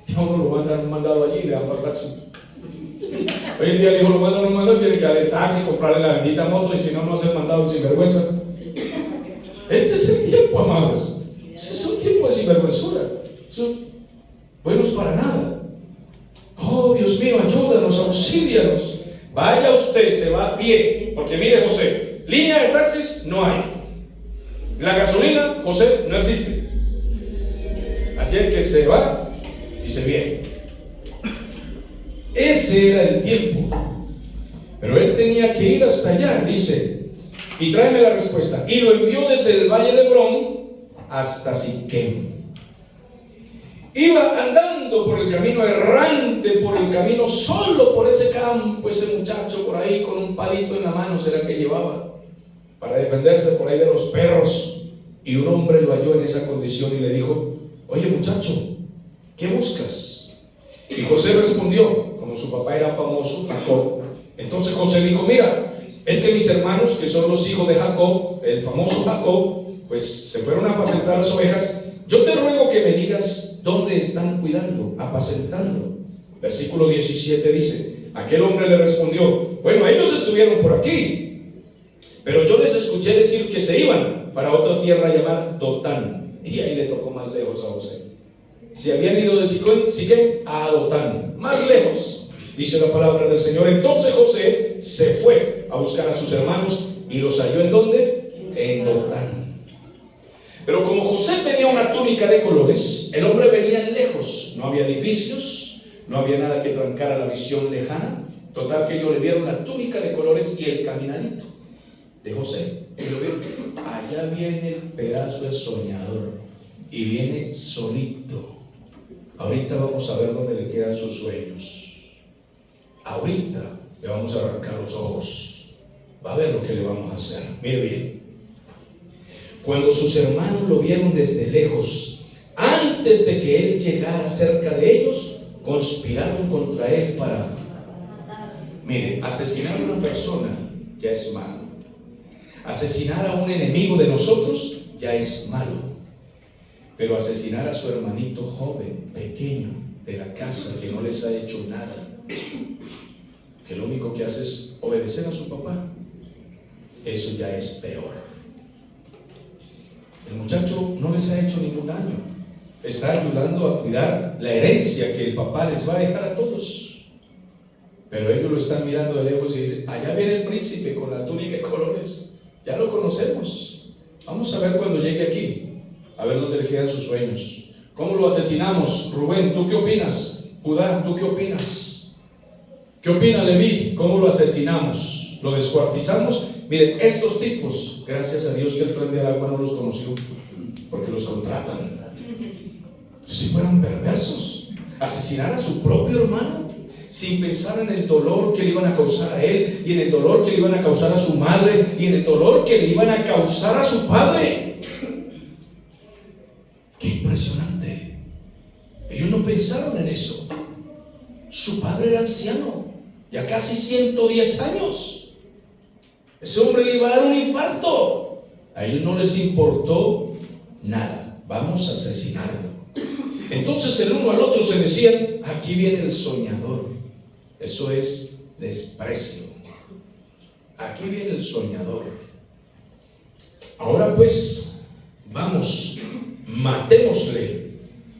Y a uno lo mandan un mandado allí y le dan para el taxi. Hoy en día el hijo lo mandan un mandado, tiene que darle el taxi, comprarle la bendita moto y si no, no hace el mandado sin vergüenza. Este es el tiempo, amados. Ese es un tiempo de sinvergüenzura. Buenos para nada. Oh, Dios mío, ayúdanos, auxílianos. Vaya usted, se va a pie. Porque mire, José, línea de taxis no hay. La gasolina, José, no existe. Así es que se va y se viene. Ese era el tiempo. Pero él tenía que ir hasta allá, dice, y tráeme la respuesta. Y lo envió desde el valle de Hebrón hasta Siquem. Iba andando por el camino errante, por el camino solo por ese campo, ese muchacho por ahí con un palito en la mano, será que llevaba, para defenderse por ahí de los perros. Y un hombre lo halló en esa condición y le dijo: oye muchacho, ¿qué buscas? Y José respondió, como su papá era famoso, Jacob. Entonces José dijo: mira, es que mis hermanos, que son los hijos de Jacob, el famoso Jacob, pues se fueron a apacentar las ovejas. Yo te ruego que me digas dónde están cuidando, apacentando. Versículo 17 dice: aquel hombre le respondió: bueno, ellos estuvieron por aquí, pero yo les escuché decir que se iban para otra tierra llamada Dotán. Y ahí le tocó más lejos a José. Se habían ido de Siquem a Dotán, más lejos, dice la palabra del Señor. Entonces José se fue a buscar a sus hermanos y los halló ¿en dónde? En Dotán. Pero como José tenía una túnica de colores, el hombre venía lejos. No había edificios, no había nada que trancara la visión lejana. Total que ellos le vieron la túnica de colores y el caminadito de José. Y lo vieron: allá viene el pedazo de soñador, y viene solito. Ahorita vamos a ver dónde le quedan sus sueños. Ahorita le vamos a arrancar los ojos. Va a ver lo que le vamos a hacer. Mire bien. Cuando sus hermanos lo vieron desde lejos, antes de que él llegara cerca de ellos, conspiraron contra él para... Mire, asesinar a una persona ya es malo. Asesinar a un enemigo de nosotros ya es malo. Pero asesinar a su hermanito joven, pequeño, de la casa, que no les ha hecho nada, que lo único que hace es obedecer a su papá, eso ya es peor. El muchacho no les ha hecho ningún daño, está ayudando a cuidar la herencia que el papá les va a dejar a todos. Pero ellos lo están mirando de lejos y dicen: allá viene el príncipe con la túnica de colores, ya lo conocemos. Vamos a ver cuando llegue aquí, a ver dónde le quedan sus sueños. ¿Cómo lo asesinamos? Rubén, ¿tú qué opinas? Judá, ¿tú qué opinas? ¿Qué opina Leví? ¿Cómo lo asesinamos? ¿Lo descuartizamos? Miren, estos tipos, gracias a Dios que el Tren del Agua no los conoció, porque los contratan. Si fueran perversos, asesinar a su propio hermano sin pensar en el dolor que le iban a causar a él, y en el dolor que le iban a causar a su madre, y en el dolor que le iban a causar a su padre. ¡Qué impresionante! Ellos no pensaron en eso. Su padre era anciano, ya casi 110 años. Ese hombre le iba a dar un infarto. A ellos no les importó nada. Vamos a asesinarlo. Entonces el uno al otro se decían: aquí viene el soñador. Eso es desprecio. Aquí viene el soñador. Ahora pues, vamos, matémosle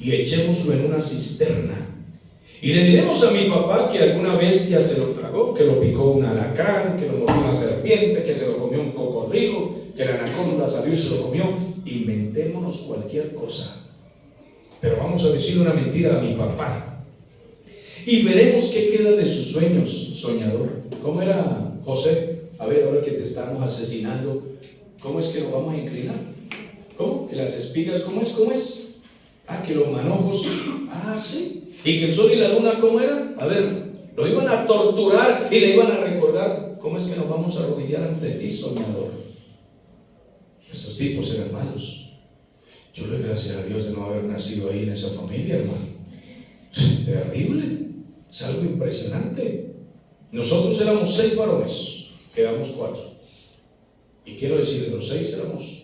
y echémoslo en una cisterna. Y le diremos a mi papá que alguna bestia se lo tragó, que lo picó un alacrán, que lo mordió una serpiente, que se lo comió un cocodrilo, que la anaconda salió y se lo comió. Inventémonos cualquier cosa, pero vamos a decirle una mentira a mi papá y veremos qué queda de sus sueños, soñador. ¿Cómo era José? A ver, ahora que te estamos asesinando, ¿cómo es que lo vamos a inclinar? ¿Cómo? ¿Que las espigas, cómo es? ¿Cómo es? Ah, que los manojos, ah, sí. ¿Y que el sol y la luna cómo eran? A ver, lo iban a torturar y le iban a recordar: ¿cómo es que nos vamos a arrodillar ante ti, soñador? Estos tipos eran malos. Yo le doy gracias a Dios de no haber nacido ahí en esa familia, hermano. Terrible, es algo impresionante. Nosotros éramos 6 varones, quedamos 4. Y quiero decirles, los 6 éramos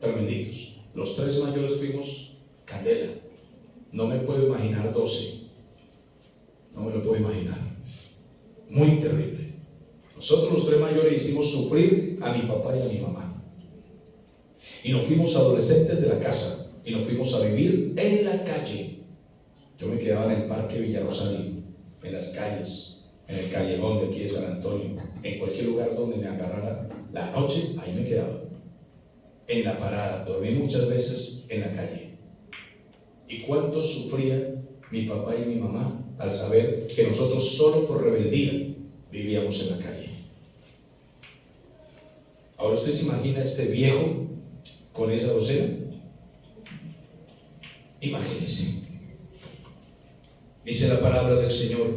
tremenditos. Los 3 mayores fuimos candela. No me puedo imaginar 12. No me lo puedo imaginar. Muy terrible. Nosotros los 3 mayores hicimos sufrir a mi papá y a mi mamá. Y nos fuimos adolescentes de la casa y nos fuimos a vivir en la calle. Yo me quedaba en el Parque Villarrosalí, en las calles, en el callejón de aquí de San Antonio, en cualquier lugar donde me agarrara la noche, ahí me quedaba. En la parada, dormí muchas veces en la calle. ¿Y cuánto sufría mi papá y mi mamá al saber que nosotros solo por rebeldía vivíamos en la calle. Ahora usted se imagina a este viejo con esa docena. Imagínese. Dice la palabra del Señor: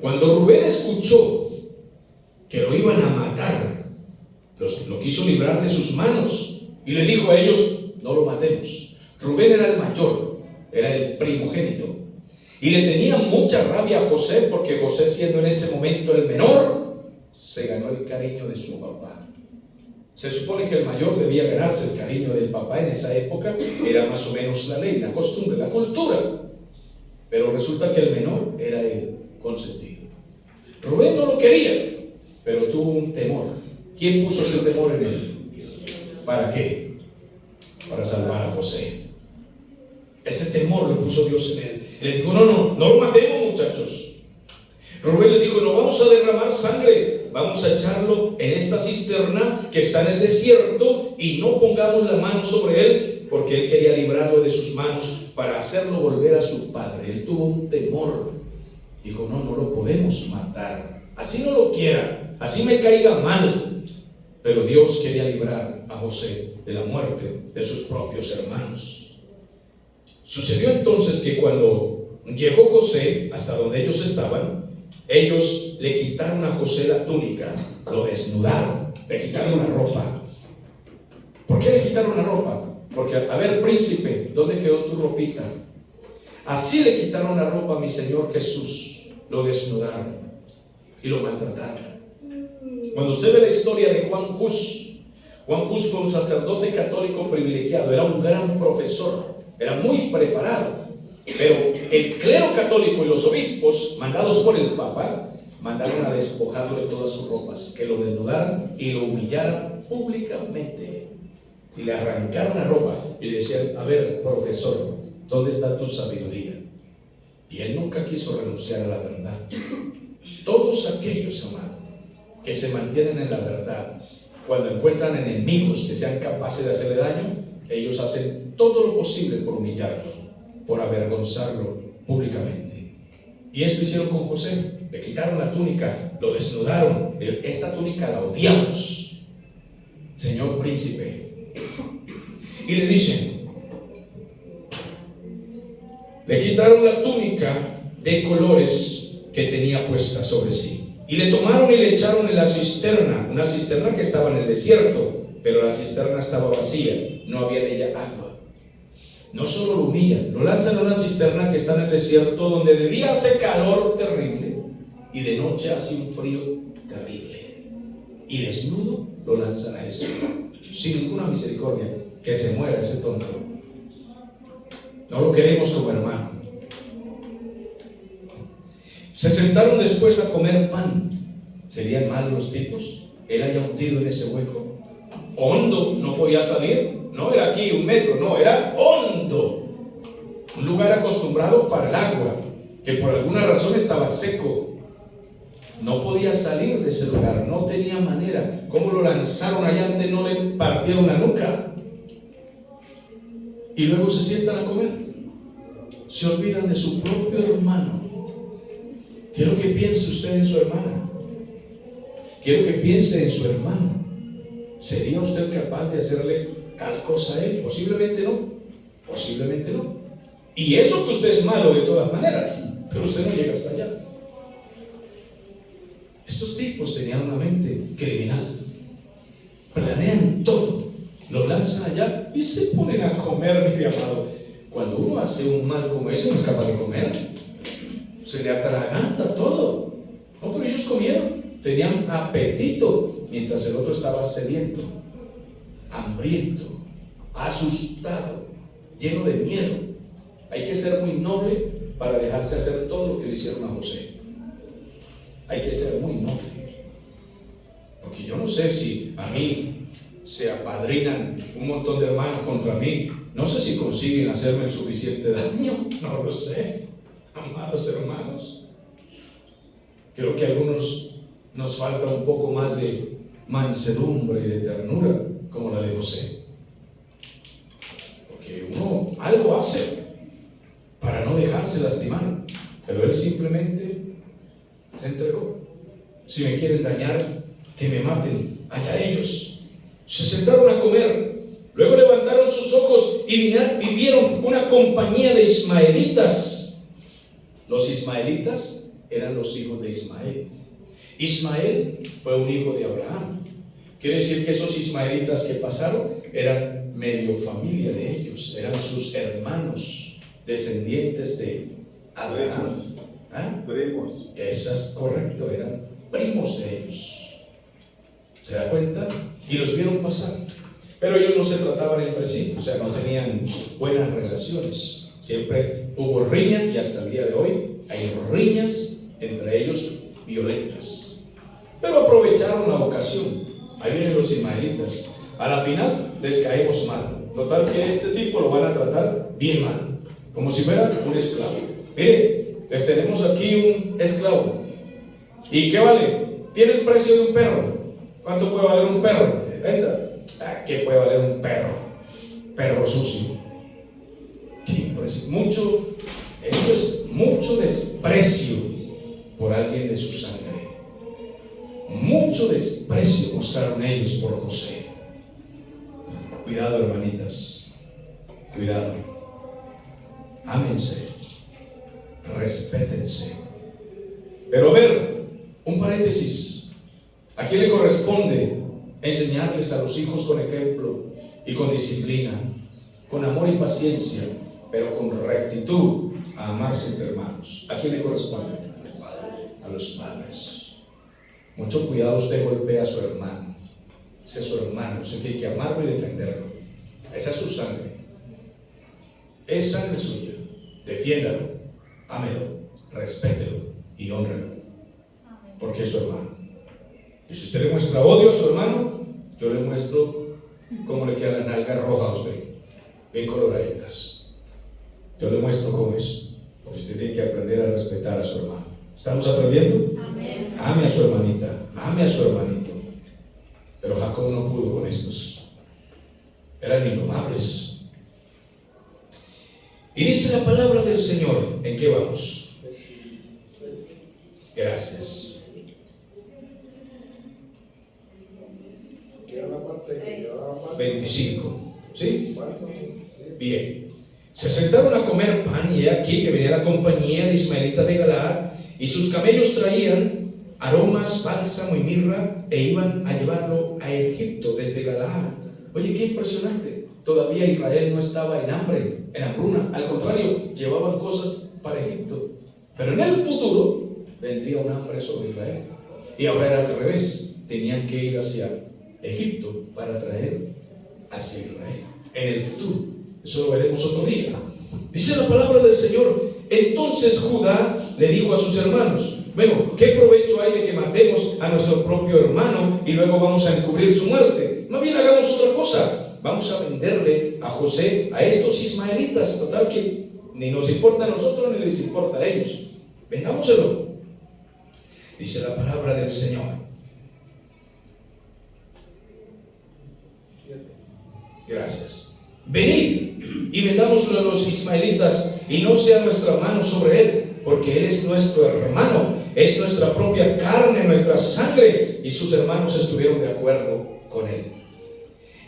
cuando Rubén escuchó que lo iban a matar, lo quiso librar de sus manos y le dijo a ellos: no lo matemos. Rubén era el mayor, era el primogénito, y le tenía mucha rabia a José, porque José, siendo en ese momento el menor, se ganó el cariño de su papá. Se supone que el mayor debía ganarse el cariño del papá en esa época, era más o menos la ley, la costumbre, la cultura. Pero resulta que el menor era el consentido. Rubén no lo quería, pero tuvo un temor. ¿Quién puso ese temor en él? ¿Para qué? Para salvar a José. Ese temor lo puso Dios en él. Y le dijo: no lo matemos, muchachos. Rubén le dijo: no vamos a derramar sangre, vamos a echarlo en esta cisterna que está en el desierto, y no pongamos la mano sobre él, porque él quería librarlo de sus manos para hacerlo volver a su padre. Él tuvo un temor. Dijo: no lo podemos matar, así no lo quiera, así me caiga mal. Pero Dios quería librar a José de la muerte de sus propios hermanos. Sucedió entonces que cuando llegó José hasta donde ellos estaban, ellos le quitaron a José la túnica, lo desnudaron, le quitaron la ropa. ¿Por qué le quitaron la ropa? Porque, a ver, príncipe, ¿dónde quedó tu ropita? Así le quitaron la ropa a mi Señor Jesús, lo desnudaron y lo maltrataron. Cuando usted ve la historia de Juan Hus fue un sacerdote católico privilegiado, era un gran profesor, era muy preparado, pero el clero católico y los obispos, mandados por el Papa, mandaron a despojarlo de todas sus ropas, que lo desnudaran y lo humillaran públicamente, y le arrancaron la ropa y le decían: a ver, profesor, ¿dónde está tu sabiduría? Y él nunca quiso renunciar a la verdad. Todos aquellos, amados, que se mantienen en la verdad, cuando encuentran enemigos que sean capaces de hacerle daño, ellos hacen todo lo posible por humillarlo, por avergonzarlo públicamente. Y esto hicieron con José. Le quitaron la túnica, lo desnudaron. Esta túnica la odiamos, señor príncipe. Y le dicen: le quitaron la túnica de colores que tenía puesta sobre sí, y le tomaron y le echaron en la cisterna, una cisterna que estaba en el desierto, pero la cisterna estaba vacía, no había en ella agua. No solo lo humillan, lo lanzan a una cisterna que está en el desierto, donde de día hace calor terrible y de noche hace un frío terrible, y desnudo lo lanzan a eso, sin ninguna misericordia. Que se muera ese tonto. No lo queremos como hermano. Se sentaron después a comer pan. ¿Serían malos los tipos? Él haya hundido en ese hueco hondo, no podía salir. No era aquí 1 metro, no, era hondo, un lugar acostumbrado para el agua, que por alguna razón estaba seco. No podía salir de ese lugar, no tenía manera. ¿Cómo lo lanzaron allá antes? No le partieron la nuca. Y luego se sientan a comer. Se olvidan de su propio hermano. Quiero que piense usted en su hermana. Quiero que piense en su hermano. ¿Sería usted capaz de hacerle tal cosa a él? Posiblemente no. Posiblemente no. Y eso que usted es malo de todas maneras, pero usted no llega hasta allá. Estos tipos tenían una mente criminal. Planean todo, lo lanzan allá y se ponen a comer, mi amado. Cuando uno hace un mal como ese, no es capaz de comer. Se le atraganta todo. No, pero ellos comieron. Tenían apetito, mientras el otro estaba sediento, hambriento, asustado, lleno de miedo. Hay que ser muy noble para dejarse hacer todo lo que le hicieron a José. Hay que ser muy noble. Porque yo no sé si a mí se apadrinan un montón de hermanos contra mí. No sé si consiguen hacerme el suficiente daño. No lo sé, amados hermanos. Creo que a algunos nos falta un poco más de mansedumbre y de ternura, como la de José. Porque uno algo hace para no dejarse lastimar, Pero él simplemente se entregó. Si me quieren dañar, que me maten, allá ellos. Se sentaron a comer. Luego levantaron sus ojos y vieron una compañía de ismaelitas. Los ismaelitas eran los hijos de Ismael. Ismael fue un hijo de Abraham. Quiere decir que esos ismaelitas que pasaron eran medio familia de ellos, eran sus hermanos, descendientes de Abraham. Primos. Eso es correcto, eran primos de ellos. ¿Se da cuenta? Y los vieron pasar. Pero ellos no se trataban entre sí, o sea, no tenían buenas relaciones. Siempre hubo riña y hasta el día de hoy hay riñas entre ellos violentas. Pero aprovecharon la ocasión. Ahí vienen los ismaelitas. A la final les caemos mal. Total que este tipo lo van a tratar bien mal, como si fuera un esclavo. Mire, les tenemos aquí un esclavo. ¿Y qué vale? Tiene el precio de un perro. ¿Cuánto puede valer un perro? Venda. ¿Qué puede valer un perro? Perro sucio. ¿Qué impresión? Eso es mucho desprecio por alguien de su sangre. Mucho desprecio mostraron ellos por José. Cuidado, hermanitas. Cuidado. Ámense. Respétense. Pero a ver, un paréntesis. ¿A quién le corresponde enseñarles a los hijos con ejemplo y con disciplina, con amor y paciencia, pero con rectitud, a amarse entre hermanos? ¿A quién le corresponde? A los padres. Mucho cuidado, usted golpea a su hermano. Ese es su hermano, usted tiene que amarlo y defenderlo. Esa es su sangre. Es sangre suya. Defiéndalo, ámelo, respételo y honrelo, porque es su hermano. Y si usted le muestra odio a su hermano, yo le muestro cómo le queda la nalga roja a usted, bien coloraditas. Yo le muestro cómo es, porque usted tiene que aprender a respetar a su hermano. ¿Estamos aprendiendo? Amén. Ame a su hermanita, ame a su hermanito. Pero Jacob no pudo con estos. Eran indomables. Y dice la palabra del Señor. ¿En qué vamos? Gracias. 25. ¿Sí? Bien. Se sentaron a comer pan, y aquí que venía la compañía de ismaelitas de Galaad, y sus camellos traían aromas, bálsamo y mirra, e iban a llevarlo a Egipto desde Galaad. Oye, qué impresionante. Todavía Israel no estaba en hambre, en hambruna. Al contrario, llevaban cosas para Egipto. Pero en el futuro vendría un hambre sobre Israel. Y ahora era al revés. Tenían que ir hacia Egipto para traer hacia Israel. En el futuro. Eso lo veremos otro día. Dice la palabra del Señor. Entonces Judá le dijo a sus hermanos: bueno, ¿qué provecho hay de que matemos a nuestro propio hermano y luego vamos a encubrir su muerte? No bien, hagamos otra cosa. Vamos a venderle a José a estos ismaelitas. Total que ni nos importa a nosotros ni les importa a ellos. Vendámoselo. Dice la palabra del Señor. Gracias. Venid y vendámoslo a los ismaelitas, y no sea nuestra mano sobre él, porque él es nuestro hermano, es nuestra propia carne, nuestra sangre. Y sus hermanos estuvieron de acuerdo con él.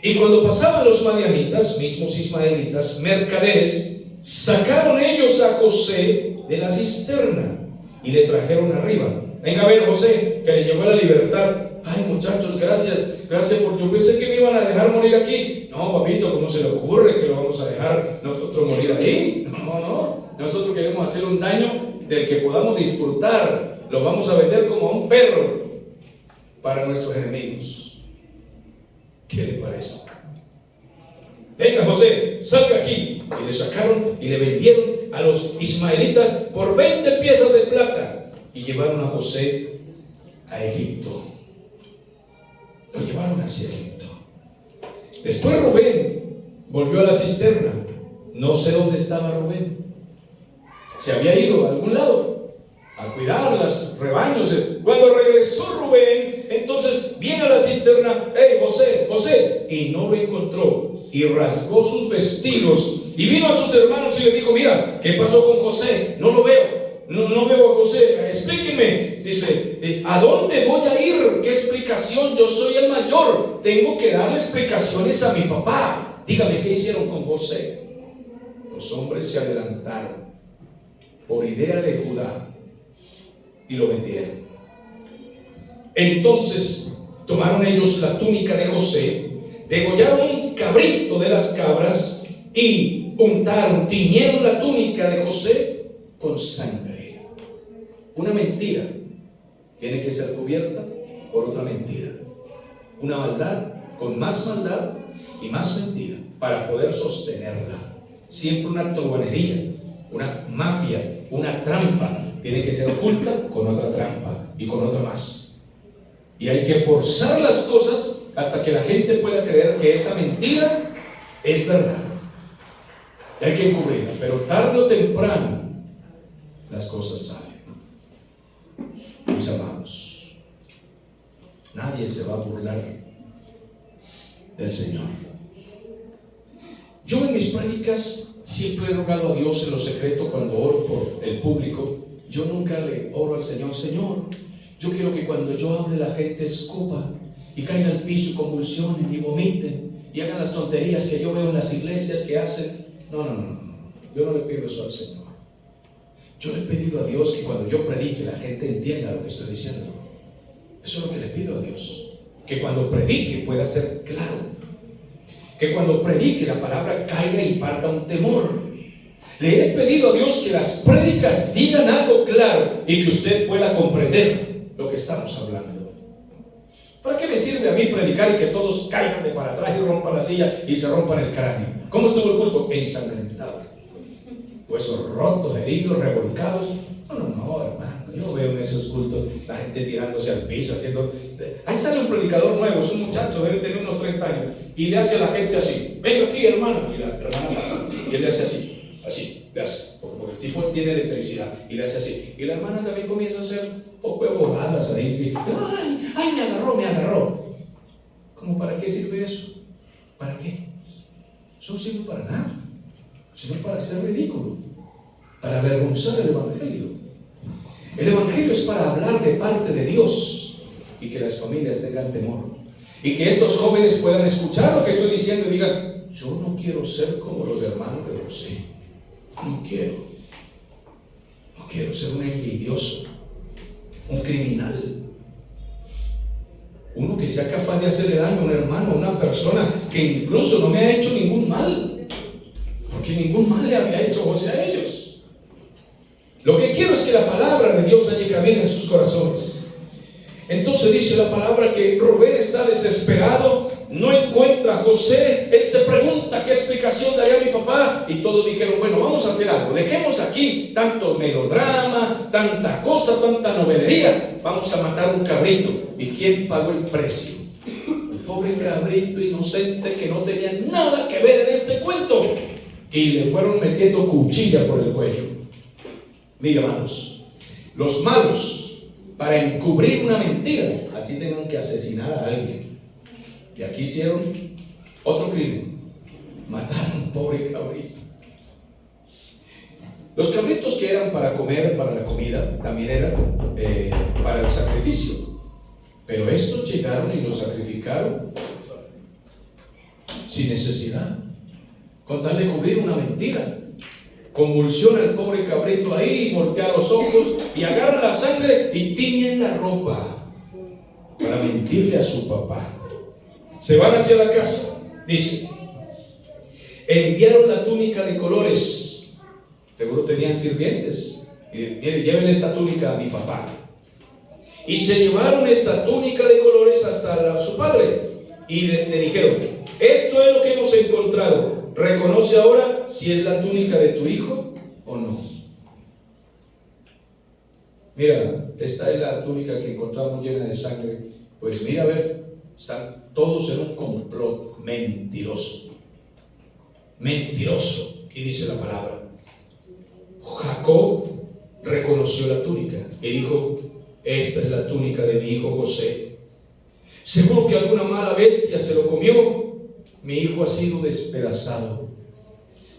Y cuando pasaban los madianitas, mismos ismaelitas, mercaderes, sacaron ellos a José de la cisterna y le trajeron arriba. Venga a ver, José, que le llegó la libertad. Ay, muchachos, gracias por... Yo pensé que me iban a dejar morir aquí. No, papito, ¿cómo se le ocurre que lo vamos a dejar nosotros morir ahí? No. Nosotros queremos hacer un daño del que podamos disfrutar. Lo vamos a vender como a un perro para nuestros enemigos. ¿Qué le parece? Venga, José, salga aquí. Y le sacaron y le vendieron a los ismaelitas por 20 piezas de plata. Y llevaron a José a Egipto. Lo llevaron hacia Egipto. Después Rubén volvió a la cisterna. No sé dónde estaba Rubén. Se había ido a algún lado a cuidar los rebaños. Cuando regresó Rubén, entonces viene a la cisterna. ¡Hey, José! Y no lo encontró. Y rasgó sus vestidos. Y vino a sus hermanos y le dijo: mira, ¿qué pasó con José? No lo veo. no veo a José, explíquenme. Dice, ¿a dónde voy a ir? ¿Qué explicación? Yo soy el mayor, tengo que darle explicaciones a mi papá. Dígame, ¿qué hicieron con José? Los hombres se adelantaron por idea de Judá y lo vendieron. Entonces tomaron ellos la túnica de José, degollaron un cabrito de las cabras y untaron, tiñeron la túnica de José con sangre. Una mentira tiene que ser cubierta por otra mentira. Una maldad con más maldad y más mentira para poder sostenerla. Siempre una truhanería, una mafia, una trampa tiene que ser oculta con otra trampa y con otra más. Y hay que forzar las cosas hasta que la gente pueda creer que esa mentira es verdad. Y hay que encubrirla, pero tarde o temprano las cosas salen. Mis amados, nadie se va a burlar del Señor. Yo en mis prédicas siempre he rogado a Dios en lo secreto cuando oro por el público. Yo nunca le oro al Señor, Señor, yo quiero que cuando yo hable la gente escupa y caiga al piso y convulsionen y vomiten y hagan las tonterías que yo veo en las iglesias que hacen. No. Yo no le pido eso al Señor. Yo le he pedido a Dios que cuando yo predique la gente entienda lo que estoy diciendo. Eso es lo que le pido a Dios. Que cuando predique pueda ser claro. Que cuando predique la palabra caiga y parta un temor. Le he pedido a Dios que las prédicas digan algo claro y que usted pueda comprender lo que estamos hablando. ¿Para qué me sirve a mí predicar y que todos caigan de para atrás y rompan la silla y se rompan el cráneo? ¿Cómo estuvo el culto? Ensangrentado. Huesos rotos, heridos, revolcados. No, hermano. Yo veo en esos cultos la gente tirándose al piso, haciendo... Ahí sale un predicador nuevo, es un muchacho, debe tener unos 30 años, y le hace a la gente así: venga aquí, hermano. Y la hermana pasa, y él le hace así, le hace, porque el tipo tiene electricidad, y le hace así. Y la hermana también comienza a hacer un poco de bobadas ahí. ¡Ay, me agarró! ¿Cómo para qué sirve eso? ¿Para qué? Eso no sirve para nada, sino para hacer ridículo, para avergonzar el Evangelio. El Evangelio es para hablar de parte de Dios y que las familias tengan temor. Y que estos jóvenes puedan escuchar lo que estoy diciendo y digan: yo no quiero ser como los hermanos de José. No quiero ser un envidioso, un criminal, uno que sea capaz de hacerle daño a un hermano, a una persona que incluso no me ha hecho ningún mal, porque ningún mal le había hecho José a ellos. Lo que quiero es que la palabra de Dios haya cabida en sus corazones. Entonces dice la palabra que Rubén está desesperado, no encuentra a José. Él se pregunta: ¿qué explicación daría a mi papá? Y todos dijeron: bueno, vamos a hacer algo, dejemos aquí tanto melodrama, tanta cosa, tanta novelería, vamos a matar un cabrito. ¿Y quién pagó el precio? El pobre cabrito inocente que no tenía nada que ver en este cuento, y le fueron metiendo cuchilla por el cuello. Mira, hermanos, los malos, para encubrir una mentira, así tengan que asesinar a alguien. Y aquí hicieron otro crimen: mataron a un pobre cabrito. Los cabritos que eran para comer, para la comida, también eran para el sacrificio. Pero estos llegaron y los sacrificaron sin necesidad, con tal de cubrir una mentira. Convulsiona el pobre cabrito ahí, voltea los ojos y agarra la sangre y tiñen la ropa para mentirle a su papá. Se van hacia la casa, dice: enviaron la túnica de colores. Seguro tenían sirvientes. Y mire, lleven esta túnica a mi papá. Y se llevaron esta túnica de colores hasta su padre y le dijeron: esto es lo que hemos encontrado. Reconoce ahora si es la túnica de tu hijo o no. Mira, esta es la túnica que encontramos llena de sangre. Pues mira, a ver, están todos en un complot mentiroso. Y dice la palabra: Jacob reconoció la túnica y dijo: esta es la túnica de mi hijo José. Seguro que alguna mala bestia se lo comió. Mi hijo ha sido despedazado.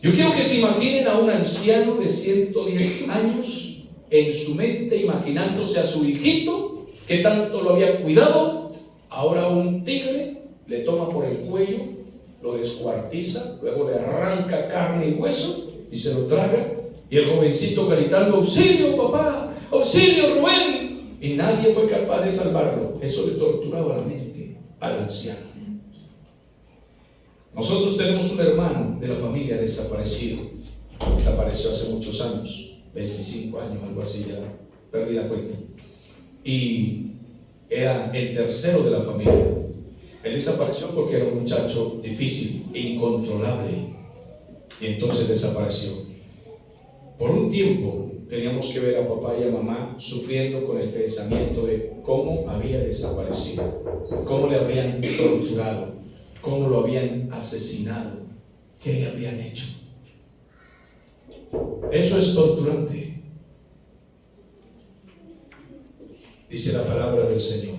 Yo quiero que se imaginen a un anciano de 110 años en su mente, imaginándose a su hijito que tanto lo había cuidado. Ahora un tigre le toma por el cuello, lo descuartiza, luego le arranca carne y hueso y se lo traga. Y el jovencito gritando: auxilio papá, auxilio Rubén. Y nadie fue capaz de salvarlo. Eso le torturaba la mente al anciano. Nosotros tenemos un hermano de la familia desaparecido. Desapareció hace muchos años, 25 años, algo así, ya perdí la cuenta. Y era el tercero de la familia. Él desapareció porque era un muchacho difícil e incontrolable. Y entonces desapareció. Por un tiempo teníamos que ver a papá y a mamá sufriendo con el pensamiento de cómo había desaparecido, cómo le habían torturado, cómo lo habían asesinado, qué le habían hecho. Eso es torturante. Dice la palabra del Señor.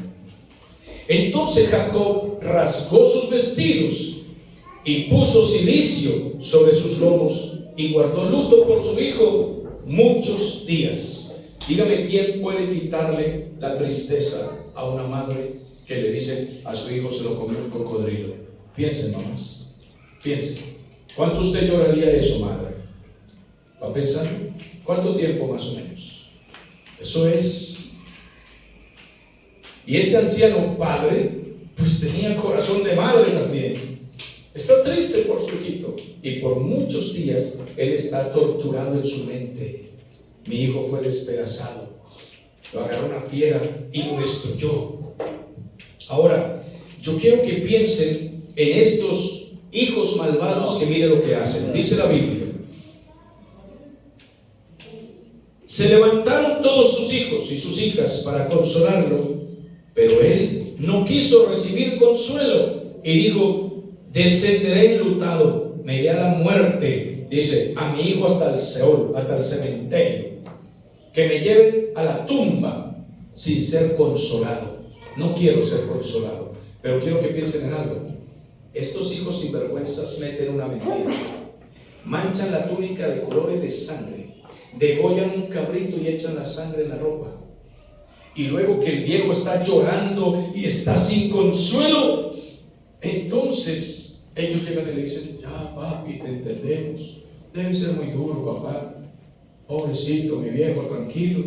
Entonces Jacob rasgó sus vestidos y puso cilicio sobre sus lomos y guardó luto por su hijo muchos días. Dígame, ¿quién puede quitarle la tristeza a una madre que le dice a su hijo se lo comió un cocodrilo? Piensen nomás, piensen. ¿Cuánto usted lloraría eso, madre? ¿Va pensando? ¿Cuánto tiempo más o menos? Eso es. Y este anciano padre, pues tenía corazón de madre también. Está triste por su hijito. Y por muchos días él está torturado en su mente. Mi hijo fue despedazado. Lo agarró una fiera y lo destruyó. Ahora, yo quiero que piensen en estos hijos malvados que miren lo que hacen. Dice la Biblia: se levantaron todos sus hijos y sus hijas para consolarlo, pero él no quiso recibir consuelo y dijo: descenderé enlutado, me iré a la muerte, dice, a mi hijo hasta el Seol, hasta el cementerio, que me lleven a la tumba sin ser consolado. No quiero ser consolado, pero quiero que piensen en algo. Estos hijos sinvergüenzas meten una mentira, manchan la túnica de colores de sangre, degollan un cabrito y echan la sangre en la ropa. Y luego que el viejo está llorando y está sin consuelo, entonces ellos llegan y le dicen: ya papi, te entendemos, debe ser muy duro, papá, pobrecito mi viejo, tranquilo,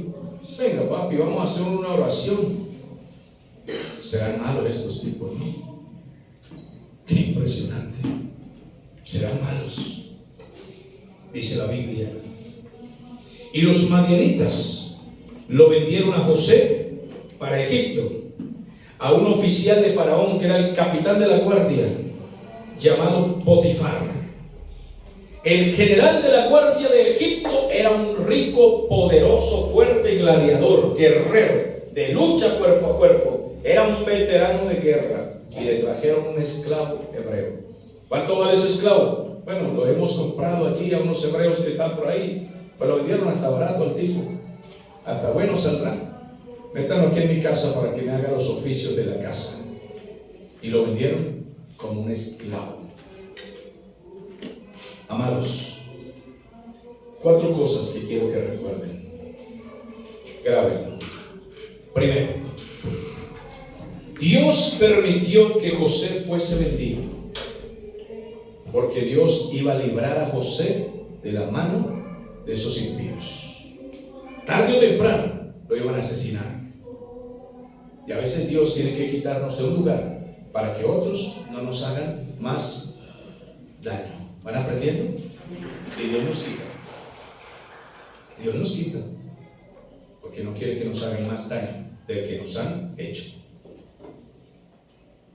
venga papi, vamos a hacer una oración. Serán malos estos tipos, ¿no? Qué impresionante. Serán malos, dice la Biblia. Y los madianitas lo vendieron a José para Egipto, a un oficial de Faraón que era el capitán de la guardia, llamado Potifar. El general de la guardia de Egipto era un rico, poderoso, fuerte gladiador, guerrero, de lucha cuerpo a cuerpo. Era un veterano de guerra y le trajeron un esclavo hebreo. ¿Cuánto vale ese esclavo? Bueno, lo hemos comprado aquí a unos hebreos que están por ahí, pero lo vendieron hasta barato al tipo. Hasta bueno saldrá. Métanlo aquí en mi casa para que me haga los oficios de la casa. Y lo vendieron como un esclavo. Amados, 4 cosas que quiero que recuerden. Grábenlo. Primero, Dios permitió que José fuese vendido porque Dios iba a librar a José de la mano de esos impíos. Tarde o temprano lo iban a asesinar. Y a veces Dios tiene que quitarnos de un lugar para que otros no nos hagan más daño. ¿Van aprendiendo? Y Dios nos quita. Dios nos quita porque no quiere que nos hagan más daño del que nos han hecho.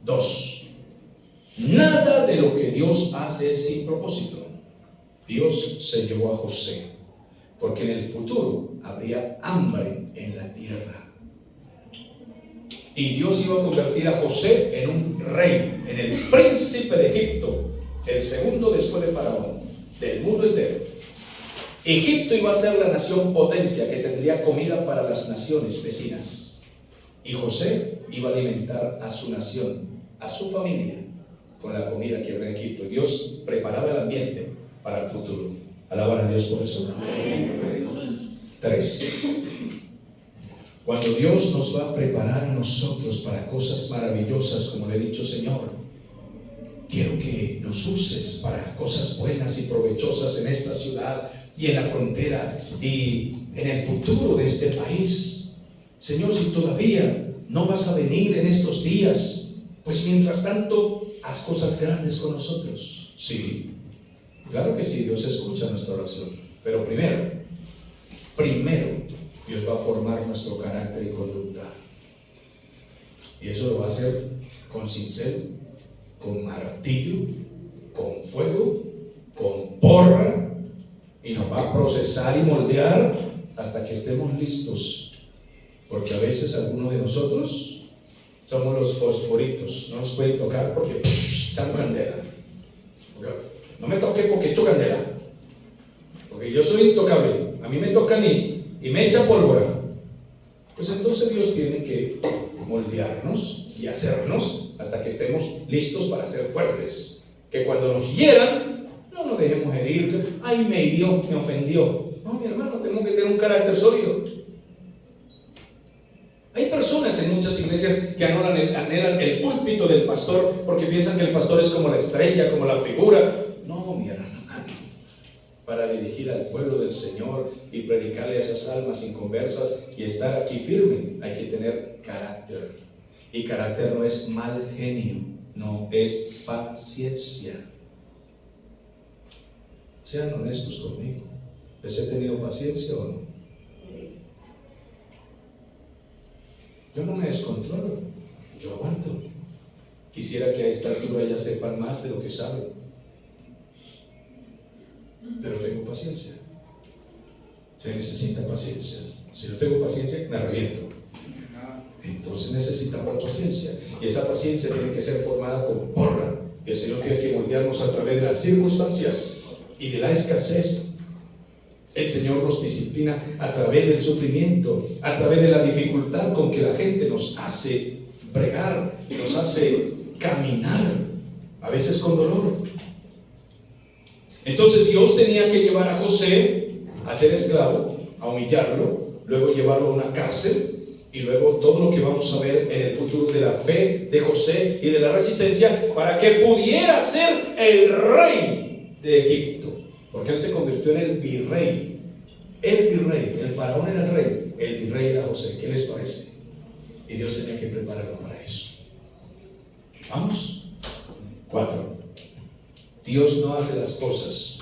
2. Nada de lo que Dios hace es sin propósito. Dios se llevó a José porque en el futuro habría hambre en la tierra. Y Dios iba a convertir a José en un rey, en el príncipe de Egipto, el segundo después de Faraón, del mundo entero. Egipto iba a ser la nación potencia que tendría comida para las naciones vecinas. Y José iba a alimentar a su nación, a su familia, con la comida que había en Egipto. Y Dios preparaba el ambiente para el futuro. Alaban a Dios por eso. 3. Cuando Dios nos va a preparar a nosotros para cosas maravillosas, como le he dicho, Señor, quiero que nos uses para cosas buenas y provechosas en esta ciudad y en la frontera y en el futuro de este país. Señor, si todavía no vas a venir en estos días, pues mientras tanto, haz cosas grandes con nosotros. Sí, claro que sí, Dios escucha nuestra oración. Pero primero, Dios va a formar nuestro carácter y conducta. Y eso lo va a hacer con cincel, con martillo, con fuego, con porra, y nos va a procesar y moldear hasta que estemos listos. Porque a veces algunos de nosotros somos los fosforitos, no nos pueden tocar porque echan candela. No me toque porque echo candela, porque yo soy intocable, a mí me tocan y me echa pólvora. Pues entonces Dios tiene que moldearnos y hacernos hasta que estemos listos para ser fuertes, que cuando nos hieran no nos dejemos herir. Ay, me hirió, me ofendió. No, mi hermano, tenemos que tener un carácter sólido. Hay personas en muchas iglesias que anhelan el púlpito del pastor porque piensan que el pastor es como la estrella, como la figura. No, mi hermano, para dirigir al pueblo del Señor y predicarle a esas almas inconversas y estar aquí firme, hay que tener carácter. Y carácter no es mal genio, no, es paciencia. Sean honestos conmigo. ¿Les he tenido paciencia o no? Yo no me descontrolo, yo aguanto. Quisiera que a esta altura ya sepan más de lo que saben, pero tengo paciencia. Se necesita paciencia. Si no tengo paciencia, me reviento. Entonces necesitamos paciencia, y esa paciencia tiene que ser formada con porra. Y el Señor tiene que moldearnos a través de las circunstancias y de la escasez. El Señor nos disciplina a través del sufrimiento, a través de la dificultad con que la gente nos hace bregar y nos hace caminar, a veces con dolor. Entonces Dios tenía que llevar a José a ser esclavo, a humillarlo, luego llevarlo a una cárcel, y luego todo lo que vamos a ver en el futuro de la fe de José y de la resistencia para que pudiera ser el rey de Egipto. Porque él se convirtió en el virrey. El faraón era el rey, el virrey era José. ¿Qué les parece? Y Dios tenía que prepararlo para eso. ¿Vamos? 4. Dios no hace las cosas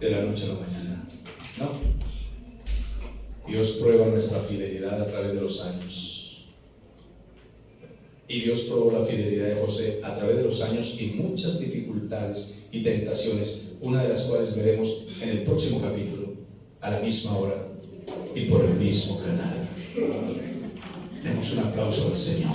de la noche a la mañana. No. Dios prueba nuestra fidelidad a través de los años. Y Dios probó la fidelidad de José a través de los años y muchas dificultades y tentaciones, una de las cuales veremos en el próximo capítulo, a la misma hora y por el mismo canal. Demos un aplauso al Señor.